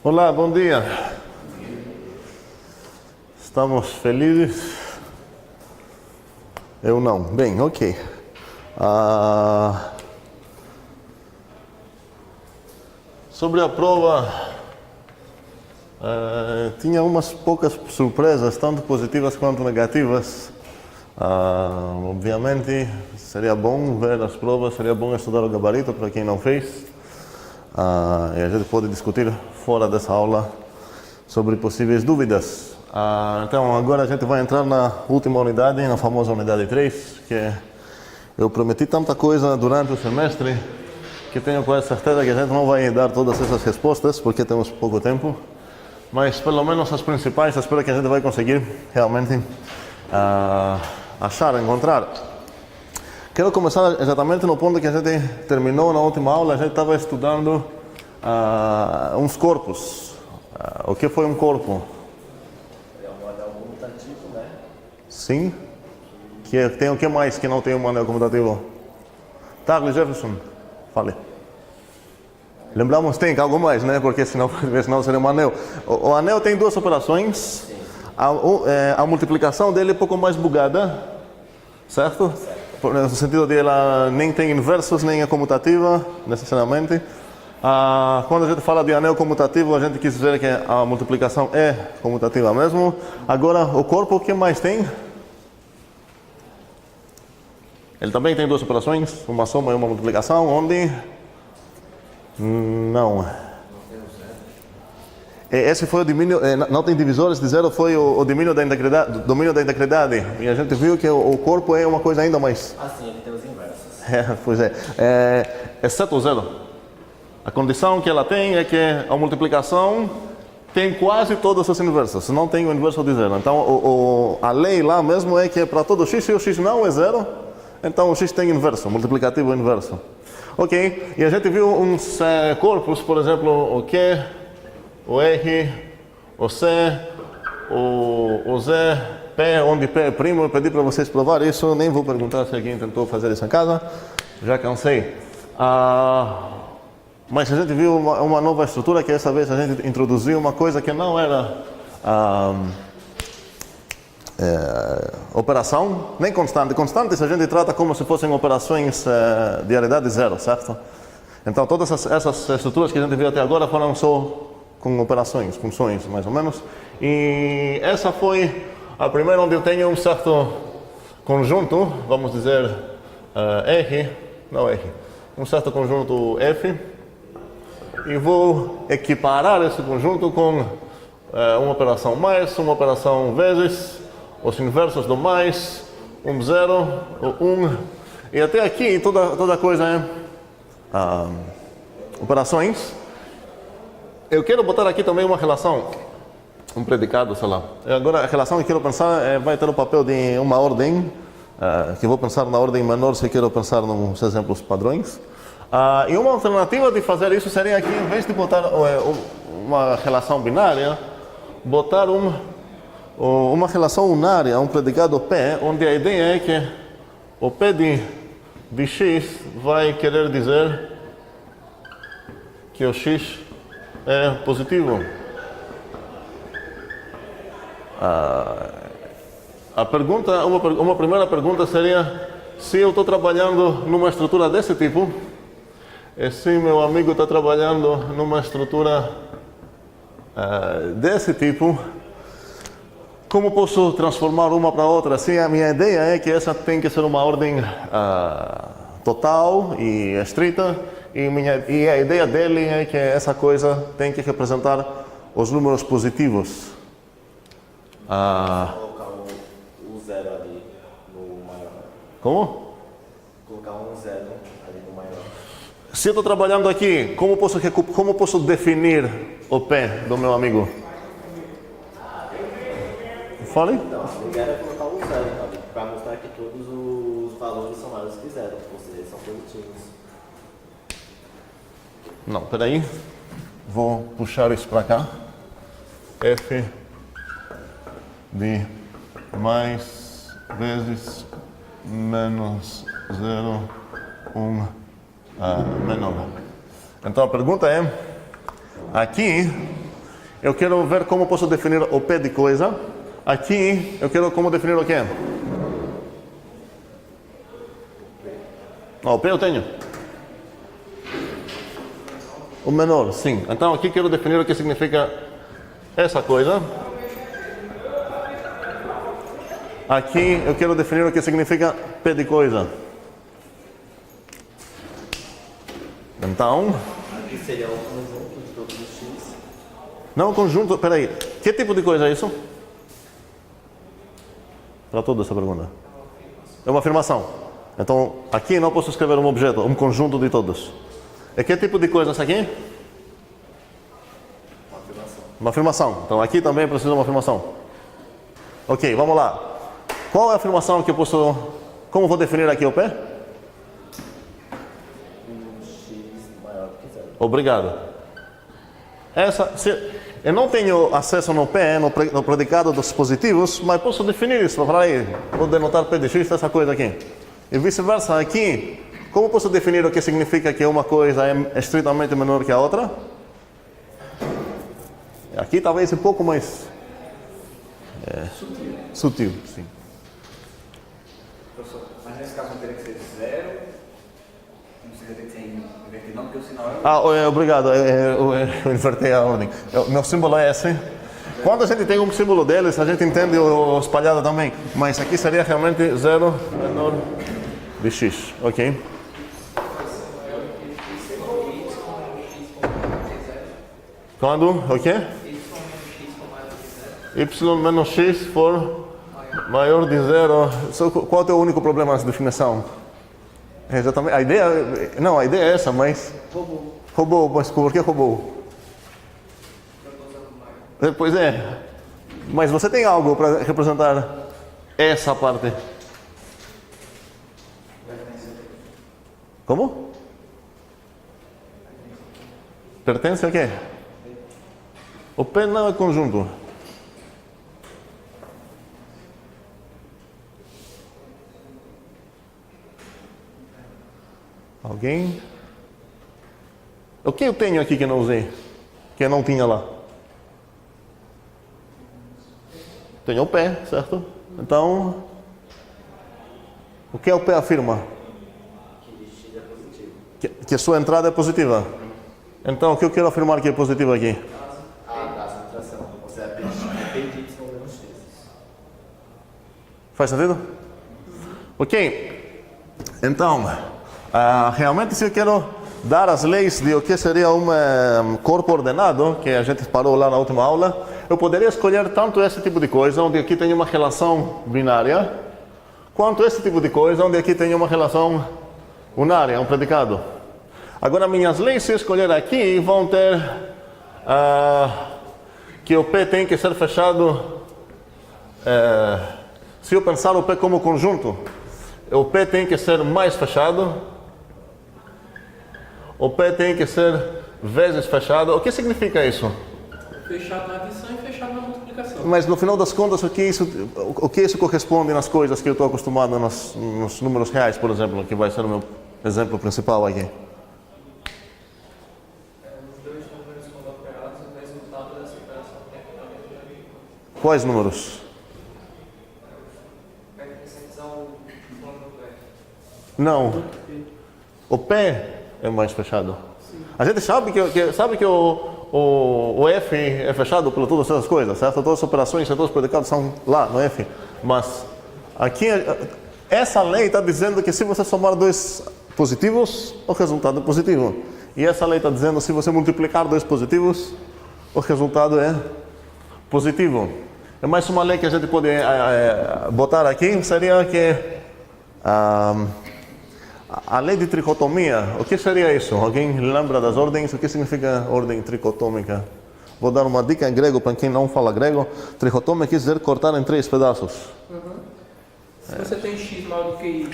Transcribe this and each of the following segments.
Olá, bom dia. Estamos felizes? Eu não. Bem, ok. Sobre a prova, tinha umas poucas surpresas, tanto positivas quanto negativas. Obviamente, seria bom ver as provas, seria bom estudar o gabarito para quem não fez. E a gente pode discutir fora dessa aula sobre possíveis dúvidas. Então agora a gente vai entrar na última unidade, na famosa unidade 3, que eu prometi tanta coisa durante o semestre que tenho quase certeza que a gente não vai dar todas essas respostas porque temos pouco tempo, mas pelo menos as principais eu espero que a gente vai conseguir realmente achar, encontrar. Quero começar exatamente no ponto que a gente terminou na última aula. A gente estava estudando uns corpos. O que foi um corpo? É um anel comutativo, né? Sim. Que tem o que mais que não tem um anel comutativo? Tarly Jefferson, fale. Lembramos, tem algo mais, né? Porque senão seria um anel. O anel tem duas operações. A multiplicação dele é um pouco mais bugada, certo? No sentido de ela nem tem inversos, nem é comutativa, necessariamente. Quando a gente fala de anel comutativo, a gente quis dizer que a multiplicação é comutativa mesmo. Agora, o corpo, o que mais tem? Ele também tem duas operações, uma soma e uma multiplicação, onde? Não. Esse foi o domínio, não tem divisores de zero, foi o domínio da integridade. E a gente viu que o corpo é uma coisa ainda mais. Sim, ele tem os inversos. Pois é. Exceto o zero. A condição que ela tem é que a multiplicação tem quase todos os inversos, não tem o inverso de zero. Então a lei lá mesmo é que para todo x, se o x não é zero, então o x tem inverso, multiplicativo inverso. Ok, e a gente viu uns corpos, por exemplo, o Q, o R, o C, o Z, P, onde P é primo. Eu pedi para vocês provar isso, nem vou perguntar se alguém tentou fazer isso em casa, já cansei. Mas a gente viu uma nova estrutura, que essa vez a gente introduziu uma coisa que não era operação, nem constante. Constantes a gente trata como se fossem operações de aridade zero, certo? Então todas essas estruturas que a gente viu até agora foram só com operações, funções, mais ou menos. E essa foi a primeira onde eu tenho um certo conjunto, vamos dizer um certo conjunto F, e vou equiparar esse conjunto com uma operação mais, uma operação vezes, os inversos do mais, zero, o e até aqui toda coisa é operações. Eu quero botar aqui também uma relação, um predicado, sei lá. Agora a relação que quero pensar vai ter o papel de uma ordem, que vou pensar na ordem menor se quero pensar nos exemplos padrões. E uma alternativa de fazer isso seria aqui, em vez de botar uma relação binária, botar uma relação unária, um predicado P, onde a ideia é que o P de x vai querer dizer que o x é positivo. Uma primeira pergunta seria: se eu estou trabalhando numa estrutura desse tipo, e se meu amigo está trabalhando numa estrutura desse tipo, como posso transformar uma para outra? Sim, a minha ideia é que essa tem que ser uma ordem total e estrita, e a ideia dele é que essa coisa tem que representar os números positivos. Colocar o zero ali no maior. Como? Colocar um zero ali no maior. Se eu estou trabalhando aqui, como posso definir o P do meu amigo? Fale? Não, o ideal é colocar um zero ali, para mostrar que todos os valores são maiores que zero, ou seja, são positivos. Não, peraí. Vou puxar isso para cá. F de mais vezes menos 0, 1, menor. Então a pergunta é, aqui eu quero ver como posso definir o P de coisa. Aqui, eu quero como definir o quê? O P eu tenho. O menor, sim. Então aqui quero definir o que significa essa coisa. Aqui eu quero definir o que significa P de coisa. Então... Aqui seria o conjunto de todos os x. Não, conjunto... Peraí. Que tipo de coisa é isso? Para toda essa pergunta. É uma afirmação. Então, aqui não posso escrever um objeto, um conjunto de todos. E que tipo de coisa essa aqui? Uma afirmação. Uma afirmação. Então, aqui também precisa de uma afirmação. Ok, vamos lá. Qual é a afirmação que eu posso... Como vou definir aqui o P? Um x maior que zero. Obrigado. Eu não tenho acesso no P, no predicado dos positivos, mas posso definir isso. Vou aí, vou denotar P de x, essa coisa aqui. E vice-versa, aqui, como posso definir o que significa que uma coisa é estritamente menor que a outra? Aqui talvez um pouco mais... sutil, sim. Professor, mas nesse caso não teria que ser zero, não seria ter que ser invertido não, porque o sinal é... Obrigado, eu invertei a ordem. Meu símbolo é esse. Quando a gente tem um símbolo deles, a gente entende o espalhado também. Mas aqui seria realmente zero menor de x, ok? Quando, o quê? Y menos x for maior de zero. Qual é o único problema nessa definição? Exatamente. A ideia é essa, mas... Roubou, mas por que roubou? Pois é. Mas você tem algo para representar essa parte? Como? Pertence a quê? O P não é conjunto. Alguém? O que eu tenho aqui que não usei? Que eu não tinha lá? Tenho o P, certo? Então, o que o P afirma? Que x é positivo. Que a sua entrada é positiva. Então, o que eu quero afirmar que é positivo aqui? Da subtração. Ou seja, P de y menos x. Faz sentido? Ok. Então, realmente se eu quero dar as leis de o que seria um corpo ordenado, que a gente parou lá na última aula, eu poderia escolher tanto esse tipo de coisa, onde aqui tem uma relação binária, quanto esse tipo de coisa, onde aqui tem uma relação unária, um predicado. Agora, minhas leis, se eu escolher aqui, vão ter que o P tem que ser fechado. Se eu pensar o P como conjunto, o P tem que ser mais fechado. O P tem que ser vezes fechado. O que significa isso? Fechado na adição e fechado na multiplicação. Mas no final das contas, o que isso corresponde nas coisas que eu estou acostumado nos números reais, por exemplo, que vai ser o meu exemplo principal aqui? Os dois números quando operados, o resultado dessa operação tem que também. Quais números? Não. O P é mais fechado. A gente sabe que o F é fechado por todas essas coisas, certo? Todas as operações, todos os predicados são lá no F. Mas aqui, essa lei está dizendo que se você somar dois positivos, o resultado é positivo. E essa lei está dizendo que se você multiplicar dois positivos, o resultado é positivo. É mais uma lei que a gente pode botar aqui, seria que a lei de tricotomia. O que seria isso? Alguém lembra das ordens? O que significa ordem tricotômica? Vou dar uma dica em grego para quem não fala grego. Tricotômia quer dizer cortar em 3 pedaços. Se você tem x maior do que y,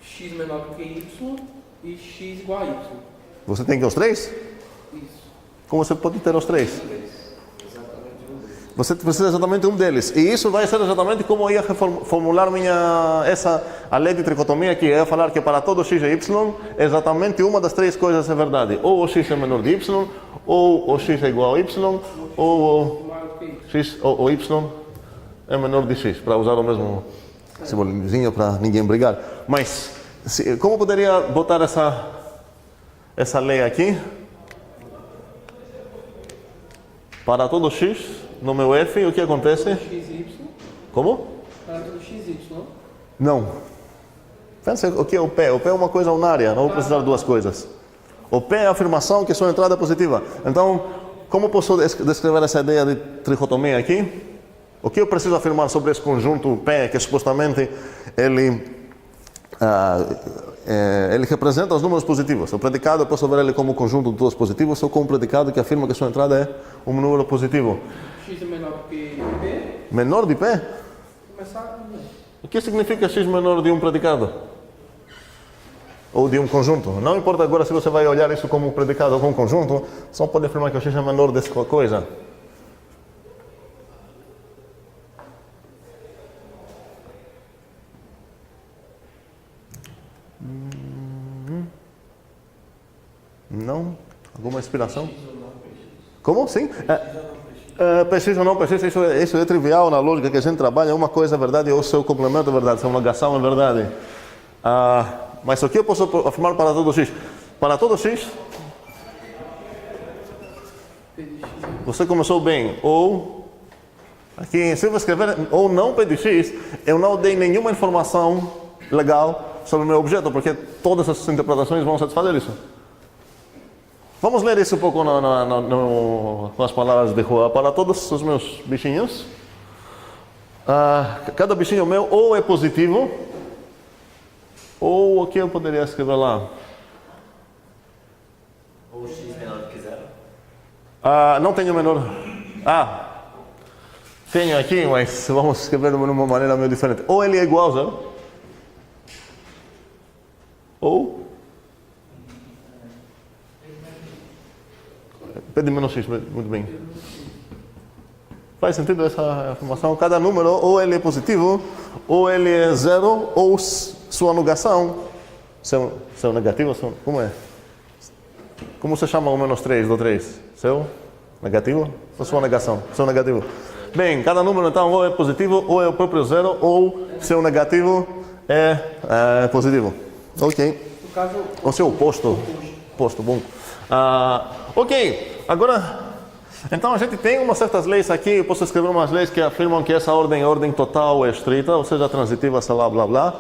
x menor do que y e x igual a y. Você tem que os 3? Isso. Como você pode ter os 3? Você precisa exatamente um deles. E isso vai ser exatamente como eu ia formular a lei de tricotomia, que é falar que para todo x e y, exatamente uma das 3 coisas é verdade. Ou o x é menor de y, ou o x é igual a y, ou x ou y é menor de x, para usar o mesmo simbolinho para ninguém brigar. Mas como poderia botar essa lei aqui? Para todo x no meu f, o que acontece? XY. Como? Para todo XY. Não. Pensa o que é o P. O P é uma coisa unária, não vou precisar de duas coisas. O P é a afirmação que sua entrada é positiva. Então, como posso descrever essa ideia de tricotomia aqui? O que eu preciso afirmar sobre esse conjunto P, que supostamente ele representa os números positivos? O predicado eu posso ver ele como conjunto de duas positivos ou como predicado que afirma que sua entrada é um número positivo. X é menor que P. Menor de P? Começar bem. O que significa x menor de um predicado? Ou de um conjunto? Não importa agora se você vai olhar isso como predicado ou como conjunto, só pode afirmar que o x é menor dessa coisa. Não? Alguma inspiração? Como? Sim? Px ou não px, isso é trivial na lógica que a gente trabalha. Uma coisa é verdade ou seu complemento é verdade, sua negação é verdade. Mas o que eu posso afirmar para todo x? Para todo x, você começou bem. Ou, aqui, se eu escrever ou não p de x, eu não dei nenhuma informação legal sobre o meu objeto, porque todas essas interpretações vão satisfazer isso. Vamos ler isso um pouco com as palavras de rua. Para todos os meus bichinhos, cada bichinho meu ou é positivo, ou o que eu poderia escrever lá? Ou x menor do que zero. Não tenho menor. Tenho aqui, mas vamos escrever de uma maneira meio diferente. Ou ele é igual a zero, ou P de menos x, muito bem. Faz sentido essa afirmação? Cada número, ou ele é positivo, ou ele é zero, ou sua negação, seu negativo, como é? Como se chama o menos 3 do 3? Seu negativo ou sua negação? Seu negativo. Bem, cada número então ou é positivo, ou é o próprio zero, ou seu negativo é positivo. Ok. No caso, O seu oposto. Oposto, bom. Ok, agora, então a gente tem umas certas leis aqui, eu posso escrever umas leis que afirmam que essa ordem é ordem total, é estrita, ou seja, transitiva, sei lá, blá blá.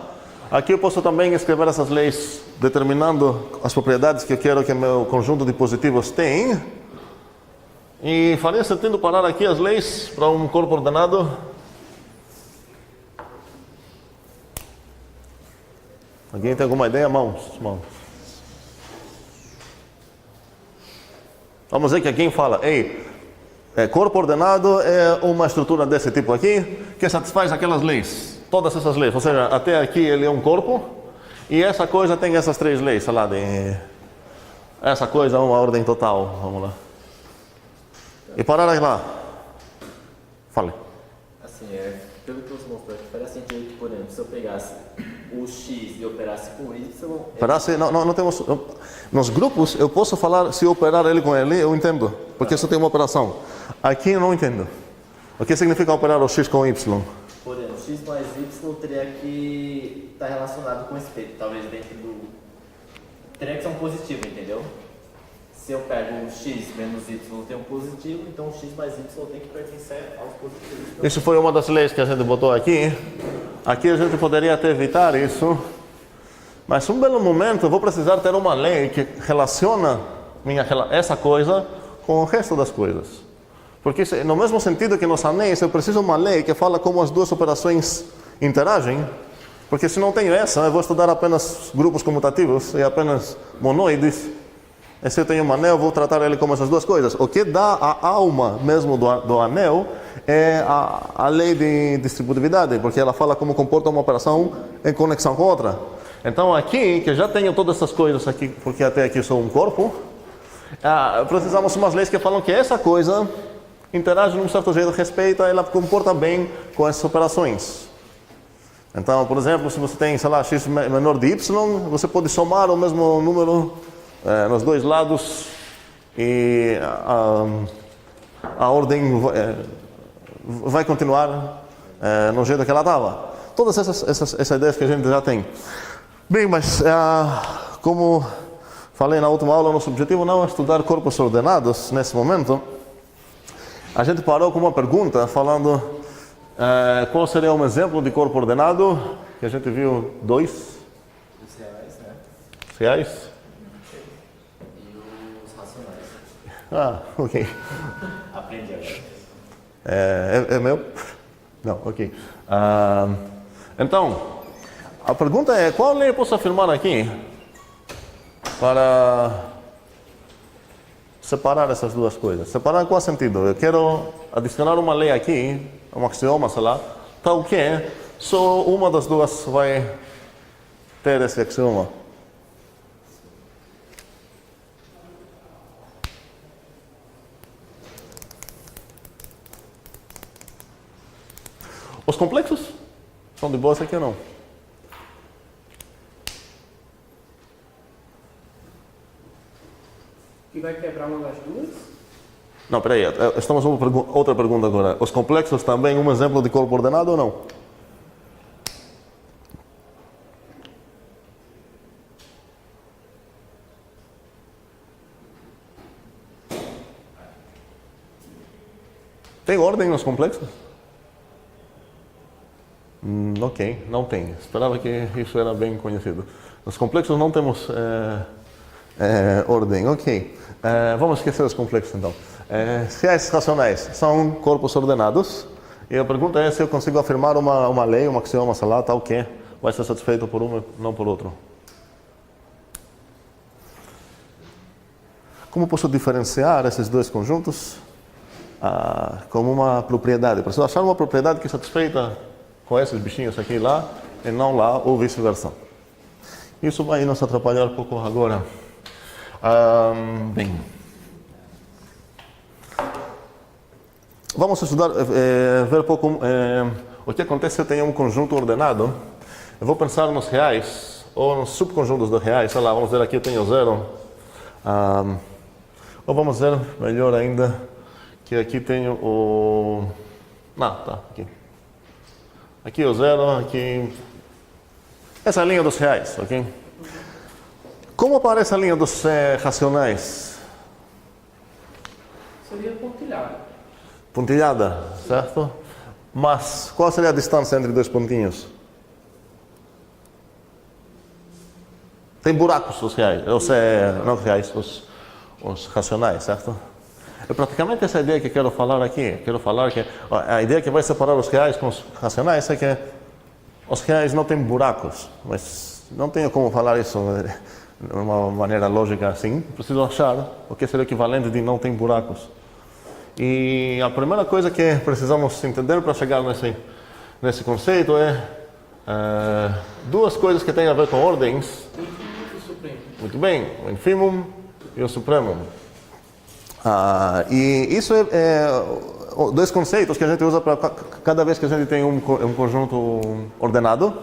Aqui eu posso também escrever essas leis determinando as propriedades que eu quero que meu conjunto de positivos tenha. E faria sentido parar aqui as leis para um corpo ordenado. Alguém tem alguma ideia? Mãos. Vamos dizer que alguém fala, corpo ordenado é uma estrutura desse tipo aqui, que satisfaz aquelas leis, todas essas leis. Ou seja, até aqui ele é um corpo, e essa coisa tem essas três leis, sei lá, essa coisa é uma ordem total, vamos lá. E parar aí lá. Fale. Assim, pelo que você mostrou aqui, parece sentido que, por exemplo, se eu pegasse o x e operasse com o y... Operasse, não temos... Nos grupos, eu posso falar, se eu operar ele com ele, eu entendo, porque isso tem uma operação. Aqui eu não entendo. O que significa operar o x com y? Por exemplo, x mais y teria que estar relacionado com esse p, talvez dentro do... Teria que ser um positivo, entendeu? Se eu pego o x menos y tem um positivo, então o x mais y tem que pertencer aos positivos. Isso foi uma das leis que a gente botou aqui. Aqui a gente poderia até evitar isso. Mas um belo momento eu vou precisar ter uma lei que relaciona essa coisa com o resto das coisas. Porque no mesmo sentido que nos anéis, eu preciso de uma lei que fala como as duas operações interagem. Porque se não tenho essa, eu vou estudar apenas grupos comutativos e apenas monoides. E se eu tenho um anel, eu vou tratar ele como essas duas coisas. O que dá a alma mesmo do anel é a lei de distributividade, porque ela fala como comporta uma operação em conexão com outra. Então aqui, que já tenho todas essas coisas aqui, porque até aqui eu sou um corpo, precisamos de umas leis que falam que essa coisa interage de um certo jeito, respeita, ela comporta bem com essas operações. Então, por exemplo, se você tem, sei lá, x menor de y, você pode somar o mesmo número nos dois lados e a ordem vai continuar no jeito que ela estava. Todas essas ideias que a gente já tem. Bem, mas como falei na última aula, nosso objetivo não é estudar corpos ordenados nesse momento. A gente parou com uma pergunta falando qual seria um exemplo de corpo ordenado, que a gente viu dois. Os reais, né? Os reais. E os racionais. Ok. Aprendi agora. É meu? Não, ok. Então, a pergunta é, qual lei eu posso afirmar aqui para separar essas duas coisas? Separar em qual sentido? Eu quero adicionar uma lei aqui, um axioma, sei lá, tal que só uma das duas vai ter esse axioma. Os complexos são de boa aqui ou não? Que vai quebrar uma das duas? Não, peraí, estamos outra pergunta agora. Os complexos também um exemplo de corpo ordenado ou não? Tem ordem nos complexos? Ok, não tem. Esperava que isso era bem conhecido. Nos complexos não temos ordem, ok. Vamos esquecer os complexos então. Reais racionais são corpos ordenados. E a pergunta é se eu consigo afirmar uma lei, um axioma, sei lá, tal que vai ser satisfeito por um e não por outro. Como posso diferenciar esses dois conjuntos como uma propriedade? Preciso achar uma propriedade que é satisfeita com esses bichinhos aqui e lá, e não lá, ou vice-versa. Isso vai nos atrapalhar um pouco agora. Bem, vamos estudar, ver um pouco o que acontece se eu tenho um conjunto ordenado. Eu vou pensar nos reais, ou nos subconjuntos dos reais, sei lá, vamos ver aqui eu tenho 0. Ou vamos ver, melhor ainda, que aqui tenho o... Não, tá, aqui. Aqui o 0, aqui... Essa é a linha dos reais, ok? Como aparece a linha dos racionais? Seria pontilhada. Pontilhada, certo? Mas qual seria a distância entre dois pontinhos? Tem buracos os reais, não os reais, os racionais, certo? É praticamente essa ideia que quero falar aqui. Quero falar que a ideia que vai separar os reais com os racionais é que os reais não têm buracos, mas não tenho como falar isso de uma maneira lógica assim. Preciso achar o que seria o equivalente de não tem buracos. E a primeira coisa que precisamos entender para chegar nesse conceito é duas coisas que têm a ver com ordens. Infinito e supremo. Muito bem, o infimum e o supremum. E isso é dois conceitos que a gente usa para cada vez que a gente tem um conjunto ordenado.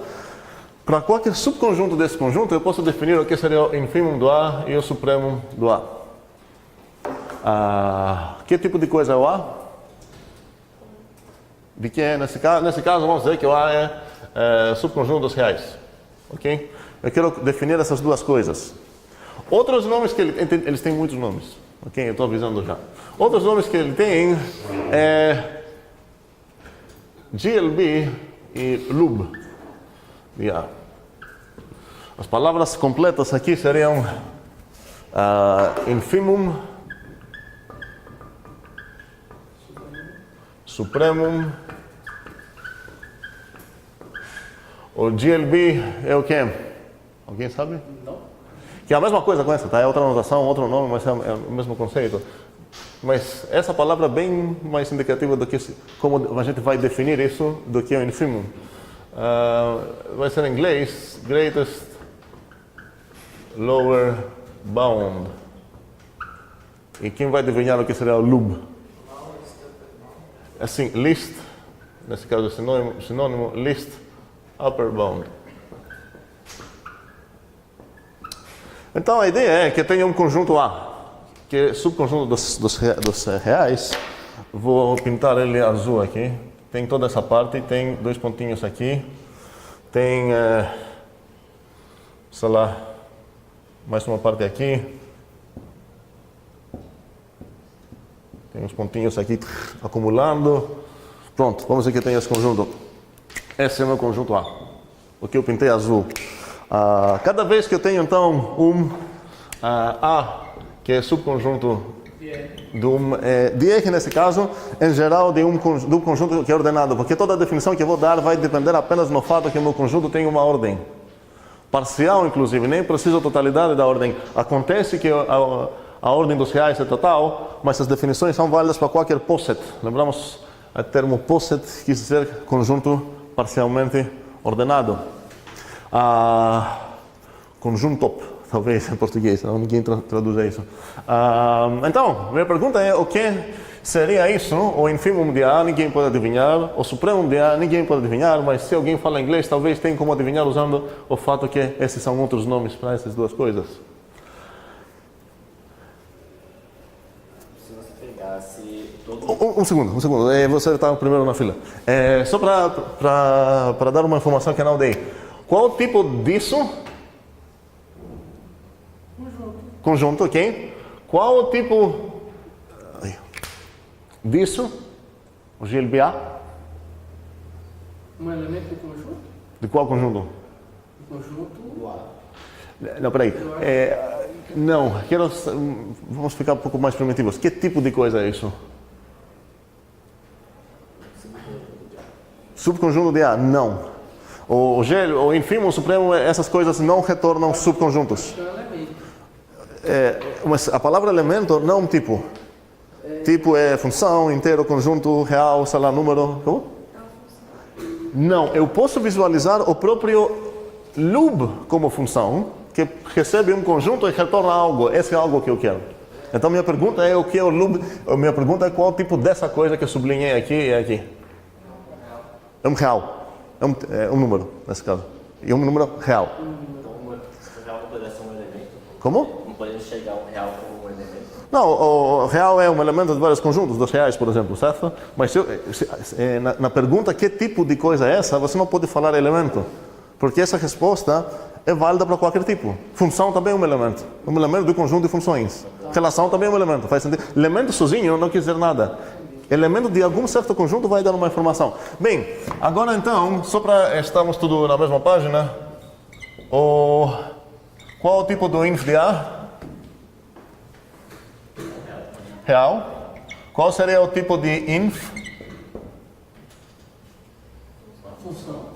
Para qualquer subconjunto desse conjunto, eu posso definir o que seria o infimum do A e o supremum do A. Que tipo de coisa é o A? De que nesse caso vamos dizer que o A é subconjunto dos reais. Ok? Eu quero definir essas duas coisas. Outros nomes que eles têm muitos nomes. Ok, eu estou avisando já. Outros nomes que ele tem é GLB e LUB. As palavras completas aqui seriam infimum, supremum. O GLB é o quê? Alguém sabe? Não. Que é a mesma coisa com essa, tá? É outra notação, outro nome, mas é o mesmo conceito. Mas essa palavra é bem mais indicativa do que como a gente vai definir isso do que o infimum. Vai ser em inglês, greatest lower bound. E quem vai adivinhar o que seria o lub? Assim, least, nesse caso é sinônimo, least upper bound. Então a ideia é que eu tenho um conjunto A. que é subconjunto dos reais, vou pintar ele azul aqui. Tem toda essa parte, tem dois pontinhos aqui, tem, sei lá, mais uma parte aqui. Tem uns pontinhos aqui acumulando. Pronto, vamos ver que tem esse conjunto. Esse é o meu conjunto A, o que eu pintei azul. Cada vez que eu tenho então A, que é subconjunto de DR nesse caso, em geral do conjunto que é ordenado, porque toda a definição que eu vou dar vai depender apenas no fato que o meu conjunto tem uma ordem. Parcial, inclusive, nem precisa a totalidade da ordem. Acontece que a ordem dos reais é total, mas as definições são válidas para qualquer poset. Lembramos o termo poset quis dizer conjunto parcialmente ordenado. Conjunto, talvez em português, não, ninguém traduz isso. Então, minha pergunta é: o que seria isso? O infimum de A ninguém pode adivinhar, o supremum de A ninguém pode adivinhar, mas se alguém fala inglês, talvez tenha como adivinhar usando o fato que esses são outros nomes para essas duas coisas. Se você pegasse todo... Um segundo. Você está primeiro na fila. Só para dar uma informação que eu não dei. Qual o tipo disso? Conjunto, ok? Qual o tipo disso? O GLBA? Um elemento do conjunto? De qual conjunto? O conjunto do A. Não, peraí. Não, vamos ficar um pouco mais primitivos. Que tipo de coisa é isso? Subconjunto de A? Não. O infimo, o supremo, essas coisas não retornam subconjuntos. É um elemento. Mas a palavra elemento não é um tipo. Tipo é função, inteiro, conjunto, real, sei lá, número. Como? Não, eu posso visualizar o próprio lub como função, que recebe um conjunto e retorna algo. Esse é algo que eu quero. Então minha pergunta é o que é o lub? Minha pergunta é qual tipo dessa coisa que eu sublinhei aqui e aqui. É um real. É um número, nesse caso. E um número real. Então, o real não poderia ser um elemento? Como? Não poderia enxergar um real como um elemento? Não, o real é um elemento de vários conjuntos, dos reais, por exemplo, certo? Mas na pergunta que tipo de coisa é essa, você não pode falar elemento. Porque essa resposta é válida para qualquer tipo. Função também é um elemento do conjunto de funções. Relação também é um elemento, faz sentido. Elemento sozinho não quer dizer nada. Elemento de algum certo conjunto vai dar uma informação. Bem, agora então, só para estarmos tudo na mesma página, qual o tipo do inf de A? Real. Qual seria o tipo de inf? Função.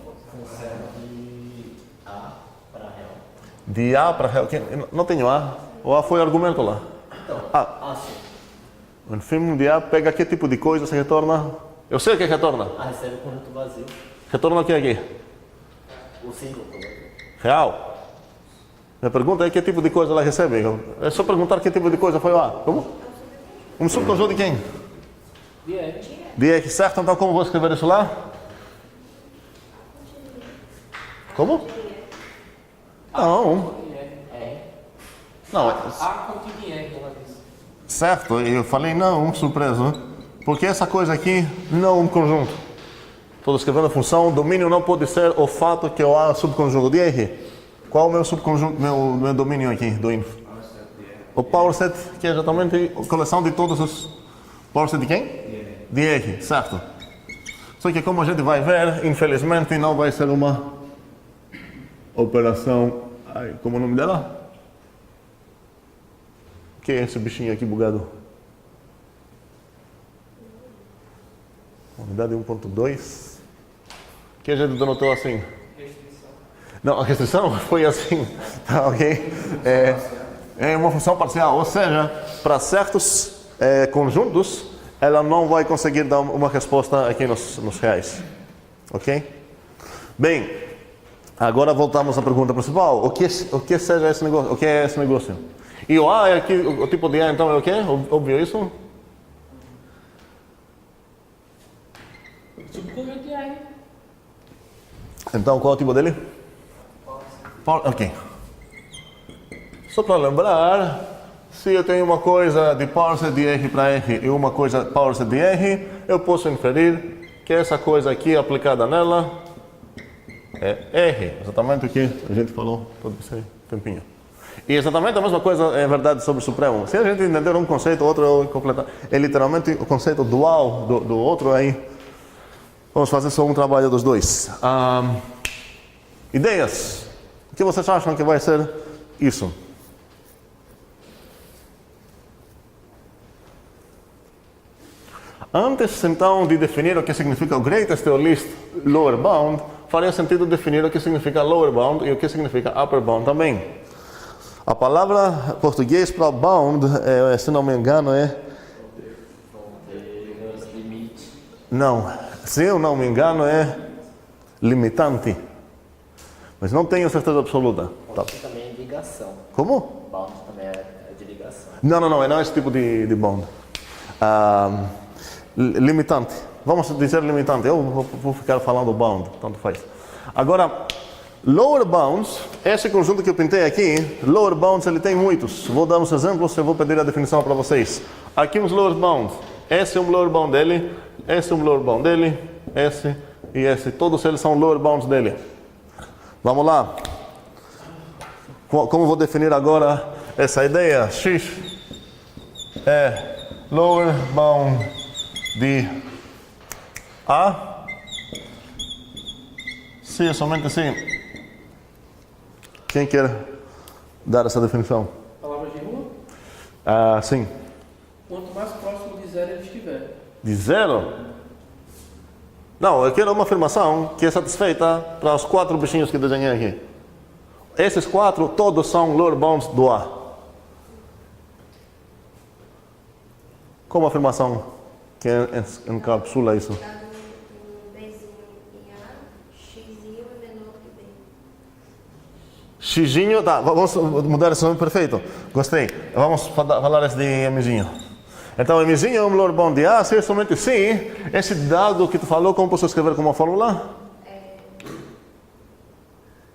De A para real. Não tenho A. O A foi argumento lá. Sim. O infimo de A pega que tipo de coisa se retorna? Eu sei o que retorna. Recebe o conjunto vazio. Retorna o que aqui? O símbolo. Real. Minha pergunta é que tipo de coisa ela recebe. É só perguntar que tipo de coisa foi o A. Como? Um subconjunto de quem? De R, certo? Então como vou escrever isso lá? Como? Não. Não, A contém R, ela disse. certo, eu falei não, surpreso. Porque essa coisa aqui não é um conjunto. Estou escrevendo a função, domínio não pode ser o fato que o A é subconjunto de R. Qual é o meu subconjunto, meu domínio aqui, do inf? O power set, que é exatamente a coleção de todos os... Power set de quem? De R, certo. Só que como a gente vai ver, infelizmente não vai ser uma operação... como é o nome dela? O que é esse bichinho aqui bugado? Unidade 1.2. Que a gente denotou assim? Restrição. Não, a restrição foi assim, tá ok? É uma função parcial, ou seja, para certos conjuntos, ela não vai conseguir dar uma resposta aqui nos reais, ok? Bem, agora voltamos à pergunta principal. O que seja esse negócio? O que é esse negócio? E o A é aqui, o tipo de A então é o quê? Óbvio isso? Subconjunto de R. Então, qual é o tipo dele? Ok. Só para lembrar, Se eu tenho uma coisa de parser de R para R e uma coisa parser de R, eu posso inferir que essa coisa aqui aplicada nela é R. Exatamente o que a gente falou todo esse tempinho. E exatamente a mesma coisa é verdade sobre o Supremo. Se a gente entender um conceito, o outro é literalmente o conceito dual do outro, aí vamos fazer só um trabalho dos dois. Ideias. O que vocês acham que vai ser isso? Antes, então, de definir o que significa o greatest or least lower bound, faria sentido definir o que significa lower bound e o que significa upper bound também. A palavra português para bound, se não me engano, Limite. não, se eu não me engano, é limitante. Mas não tenho certeza absoluta. Tá. Bound também é ligação. Como? Bound também é de ligação. Não é esse tipo de bound. Limitante. Vamos dizer limitante. Eu vou ficar falando bound, tanto faz. Agora, lower bounds, esse conjunto que eu pintei aqui, lower bounds ele tem muitos. Vou dar uns exemplos e vou pedir a definição para vocês. Aqui uns lower bounds. Esse é um lower bound dele, esse é um lower bound dele, esse e esse. Todos eles são lower bounds dele. Vamos lá. Como vou definir agora essa ideia? X é lower bound de A, se é somente assim. Quem quer dar essa definição? Palavra de rua? Sim. Quanto mais próximo de zero ele estiver. De zero? Não, eu quero uma afirmação que é satisfeita para os 4 bichinhos que desenhei aqui. Esses 4, todos são lower bounds do A. Como afirmação que encapsula isso? Xzinho, tá, vamos mudar esse nome, perfeito. Gostei. Vamos falar esse de Mzinho. Então, Mzinho é um lower bound de A, se é somente sim. Esse dado que tu falou, como posso escrever como uma fórmula?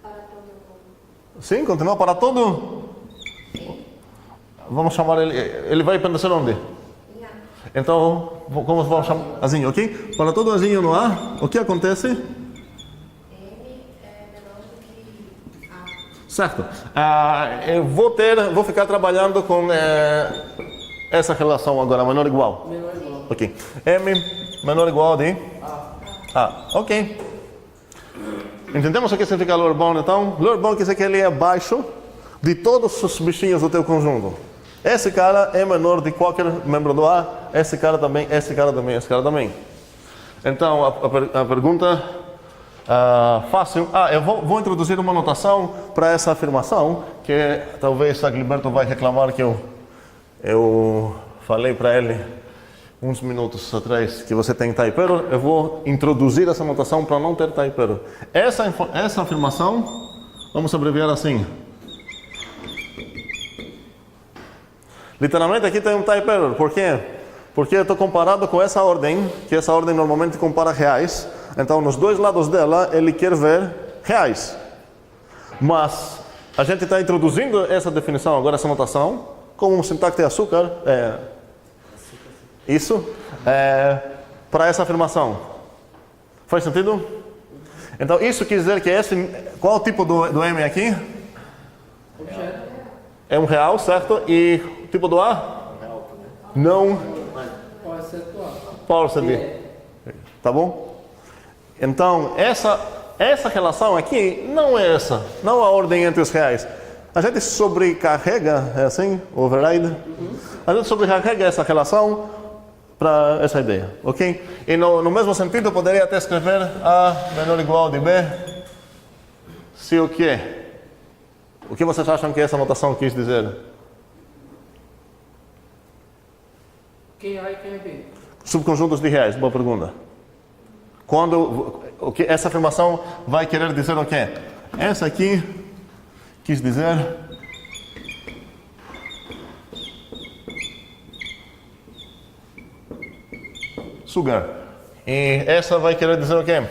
Para todo mundo. Sim, continua para todo? Vamos chamar ele. Ele vai aparecer onde? Então, como vamos chamar? Azinho, ok? Para todo azinho no A, o que acontece? M é menor do que A. Certo. Eu vou ficar trabalhando com essa relação agora, menor ou igual. Menor ou igual. Ok. M menor ou igual de A. Ok. Entendemos o que significa lower bound, então? Lower bound quer dizer que ele é abaixo de todos os bichinhos do teu conjunto. Esse cara é menor de qualquer membro do A, esse cara também, esse cara também, esse cara também. Então, a pergunta fácil. Eu vou introduzir uma notação para essa afirmação, que talvez a Gilberto vai reclamar que eu falei para ele uns minutos atrás que você tem type error. Eu vou introduzir essa notação para não ter type error. Essa afirmação, vamos abreviar assim. Literalmente aqui tem um type error. Por quê? Porque eu estou comparado com essa ordem, que essa ordem normalmente compara reais. Então, nos dois lados dela, ele quer ver reais. Mas a gente está introduzindo essa definição, agora essa notação, como um sintaxe de açúcar. Isso. Para essa afirmação. Faz sentido? Então, isso quer dizer que qual o tipo do M aqui? Objeto. É um real, certo? E o tipo do A? Não. Qual exceto A? Parser de. Tá bom? Então, essa relação aqui não é essa. Não a ordem entre os reais. A gente sobrecarrega, é assim? Override. A gente sobrecarrega essa relação para essa ideia, ok? E no mesmo sentido, eu poderia até escrever A menor ou igual de B, se o que? O que vocês acham que essa notação quis dizer? Quem é A e quem é B? Subconjuntos de reais, boa pergunta. Essa afirmação vai querer dizer o quê? Essa aqui quis dizer sugar. E essa vai querer dizer o quê?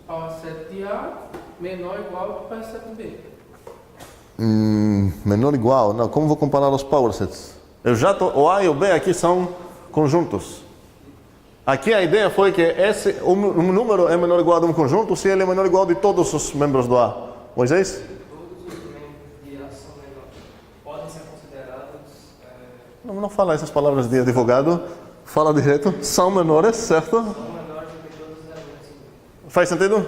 Para exceto de A menor ou igual para exceto B. B. Menor ou igual? Não, como vou comparar os power sets? O A e o B aqui são conjuntos. Aqui a ideia foi que o número é menor ou igual de um conjunto se ele é menor ou igual de todos os membros do A. Moisés? Todos os membros de A são menores. Podem ser considerados. Não fala essas palavras de advogado. Fala direto. São menores, certo? São menores do que todos os elementos. Faz sentido?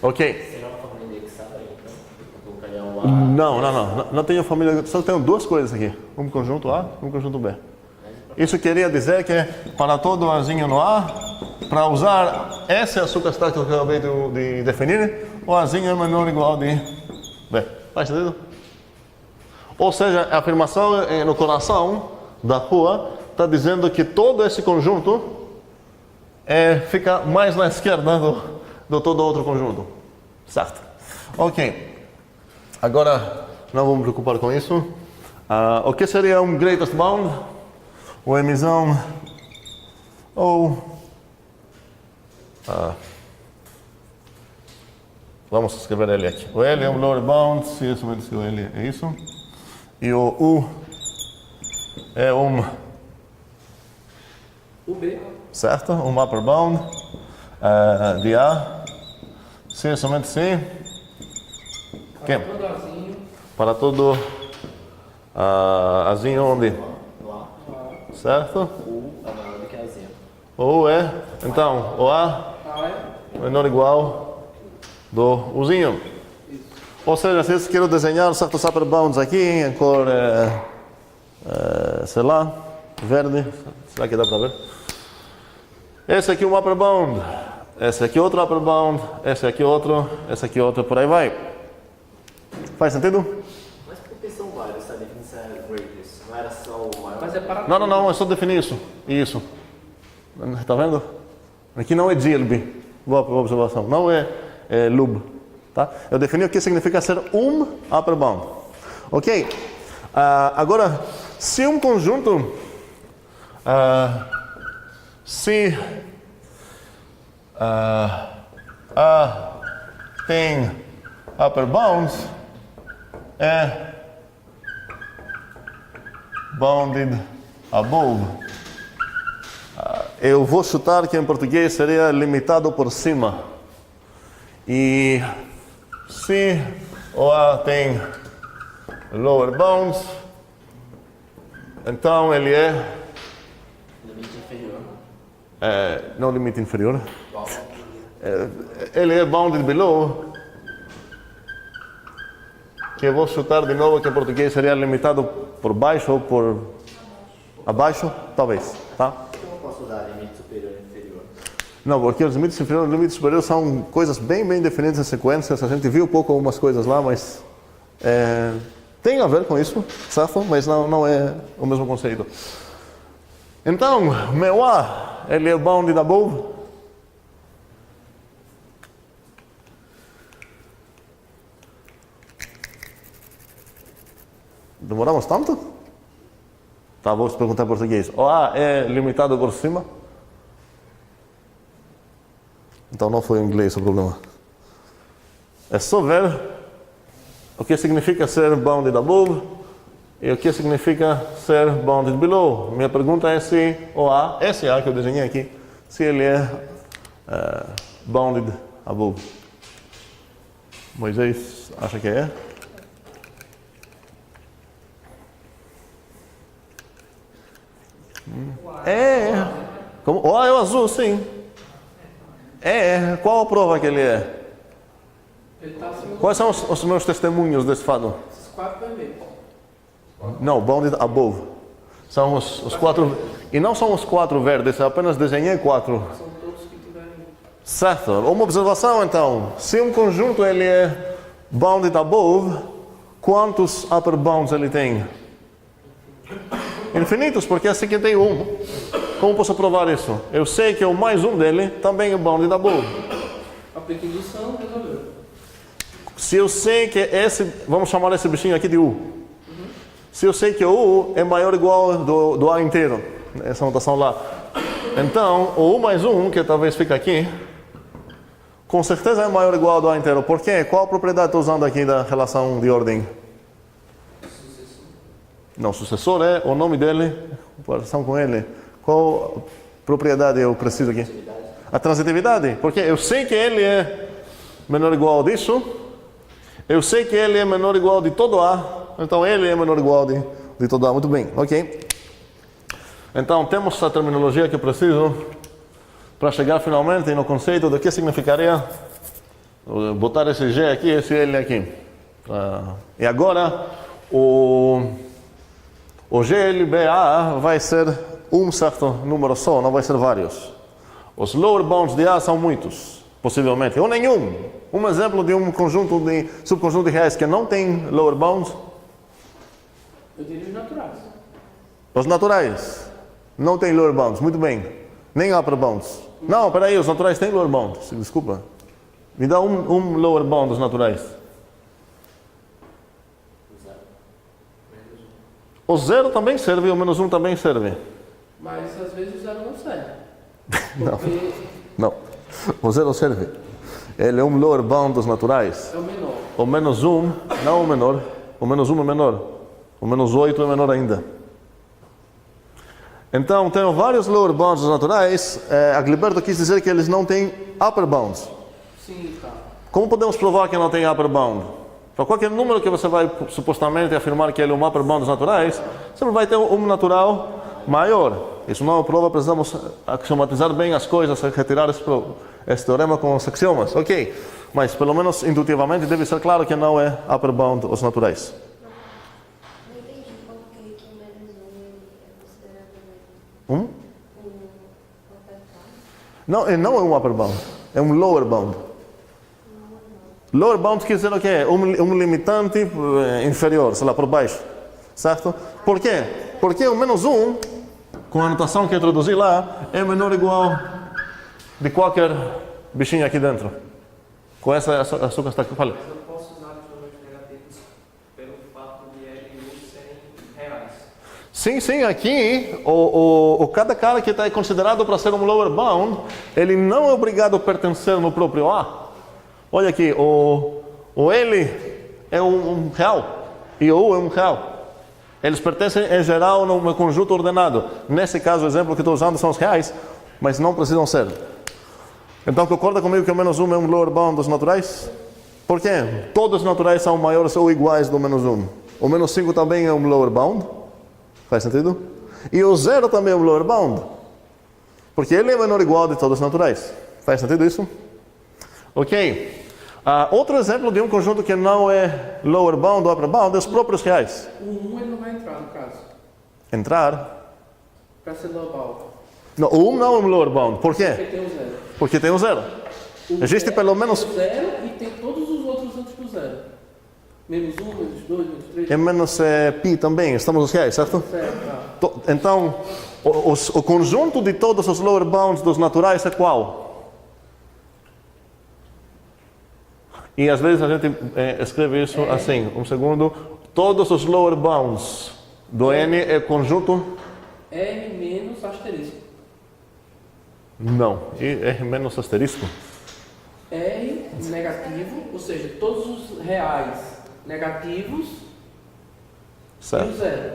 Ok. Será uma família indexada aí, então? Eu colocaria um A. Não tenho família. Só tenho duas coisas aqui. Um conjunto A e um conjunto B. Isso queria dizer que para todo Azinho no A, para usar esse açúcar estático que eu acabei de definir, o Azinho é menor ou igual de B. Faz sentido? Ou seja, a afirmação no coração da rua está dizendo que todo esse conjunto fica mais na esquerda do todo outro conjunto. Certo? Ok. Agora, não vamos me preocupar com isso. O que seria um greatest bound? Ou emissão, ou vamos escrever L aqui. O L é um lower bound, se isso vai dizer o L é isso. E o U é UB. certo? Um upper bound de A. Se é somente sim. Para todo Azinho. Para todo Azinho onde? Certo? U é maior do que Azinho. O U é, então, o A A é menor ou igual do Uzinho. Ou seja, se eu quero desenhar certos upper bounds aqui em cor, sei lá, verde, será que dá para ver? Esse aqui é um upper bound, esse aqui outro upper bound, esse aqui outro, por aí vai. Faz sentido? Mas por que são vários? Essa definição é greatest. Não era só o maior? Mas é para Não, é só definir isso. Isso. Tá vendo? Aqui não é GLB. Boa observação. Não é lub. Tá? Eu defini o que significa ser um upper bound. Ok? Agora, se um conjunto se A tem upper bounds, é bounded above. Eu vou chutar que em português seria limitado por cima. E se o A tem lower bounds, então ele é Limite inferior. não limite inferior. Ele é bounded below. Que eu vou chutar de novo que em português seria limitado por baixo ou por abaixo, talvez, tá? Por que eu não posso usar limite superior e inferior? Não, porque os limites inferiores e limites superiores são coisas bem definidas em sequências. A gente viu pouco algumas coisas lá, mas tem a ver com isso, certo? Mas não é o mesmo conceito. Então, meu A, ele é bounded above. Demoramos tanto? Tá, vou te perguntar em português. O A é limitado por cima? Então não foi em inglês o problema. É só ver o que significa ser bounded above e o que significa ser bounded below. Minha pergunta é se o A, esse A que eu desenhei aqui, se ele é bounded above. Moisés acha que é? Como? O A é o azul, sim. Qual a prova que ele é? Ele está acima Quais são os meus testemunhos desse fato? dos 4 vermelhos. Não, bounded above. São os 4. E não são os 4 verdes, eu apenas desenhei 4. São todos que tiverem. Certo. Uma observação então. Se um conjunto ele é bounded above, quantos upper bounds ele tem? Infinitos, porque assim que tem um. Como posso provar isso? Eu sei que o mais um dele também é bounded above. Aplica indução, resolveu. Se eu sei que vamos chamar esse bichinho aqui de U. Se eu sei que o U é maior ou igual do A inteiro, essa notação lá. Então, o U mais 1, que talvez fique aqui, Com certeza é maior ou igual do A inteiro. Por quê? Qual propriedade estou usando aqui da relação de ordem? Não, sucessor é o nome dele, a relação com ele. Qual propriedade eu preciso aqui? A transitividade. Porque eu sei que ele é menor ou igual disso. Eu sei que ele é menor ou igual de todo A. Então ele é menor ou igual de todo A. Muito bem, ok. Então temos a terminologia que eu preciso para chegar finalmente no conceito do que significaria botar esse G aqui e esse L aqui. E agora o GLBA vai ser um certo número só, não vai ser vários. Os lower bounds de A são muitos, possivelmente, ou nenhum. Um exemplo de um conjunto de subconjunto de reais que não tem lower bounds. Eu diria os naturais. Os naturais não tem lower bounds, muito bem. Nem upper bounds. Não, peraí, os naturais têm lower bounds, desculpa. Me dá um lower bound dos naturais. O zero também serve, o menos um também serve. Mas às vezes o zero não serve. Não. Porque Não, o zero serve. Ele é um lower bound dos naturais. é o menor. O menos um, não o menor. O menos um é menor. O menos 8 é menor ainda. Então, tenho vários lower bounds dos naturais. Agliberto quis dizer que eles não têm upper bounds. Sim, tá. Como podemos provar que não tem upper bound? Para qualquer número que você vai supostamente afirmar que ele é um upper bound dos naturais, sempre vai ter um natural maior. Isso não é prova, precisamos axiomatizar bem as coisas, retirar esse teorema com os axiomas. Ok, mas pelo menos intuitivamente deve ser claro que não é upper bound os naturais. Não entendi por que o menos é considerado Um? upper bound. Não, não é um upper bound, é um lower bound. Lower bound quer dizer o quê? Um limitante inferior, sei lá, por baixo. Certo? Por quê? Porque o menos um, com a anotação que eu introduzi lá, é menor ou igual de qualquer bichinho aqui dentro. Com essa açúcar está aqui. Fala. Mas eu posso usar os números negativos pelo fato de L e U serem reais. Sim, aqui, cada cara que está considerado para ser um lower bound, ele não é obrigado a pertencer no próprio A. Olha aqui, o L é um real e o U é um real. Eles pertencem em geral num conjunto ordenado. Nesse caso, o exemplo que estou usando são os reais, mas não precisam ser. Então, concorda comigo que o menos 1 é um lower bound dos naturais? Por quê? Todos os naturais são maiores ou iguais do menos 1. O menos 5 também é um lower bound. Faz sentido? E o 0 também é um lower bound. Porque ele é menor ou igual de todos os naturais. Faz sentido isso? Ok. Outro exemplo de um conjunto que não é lower bound ou upper bound é os próprios reais. O 1 ele não vai entrar no caso. Entrar? Para ser lower bound. Não, o 1 não é um lower bound. Por quê? Porque tem o zero. Porque tem o 0. O Existe zero pelo menos... tem o zero e tem todos os outros antes do zero. Menos 1, menos 2, menos 3. É menos pi também, estamos nos reais, certo? Certo, tá. Então, o conjunto de todos os lower bounds dos naturais é qual? E às vezes a gente escreve isso assim, um segundo. Todos os lower bounds do N é conjunto? R menos asterisco. Não, e R menos asterisco? R negativo, ou seja, todos os reais negativos e o Certo, zero.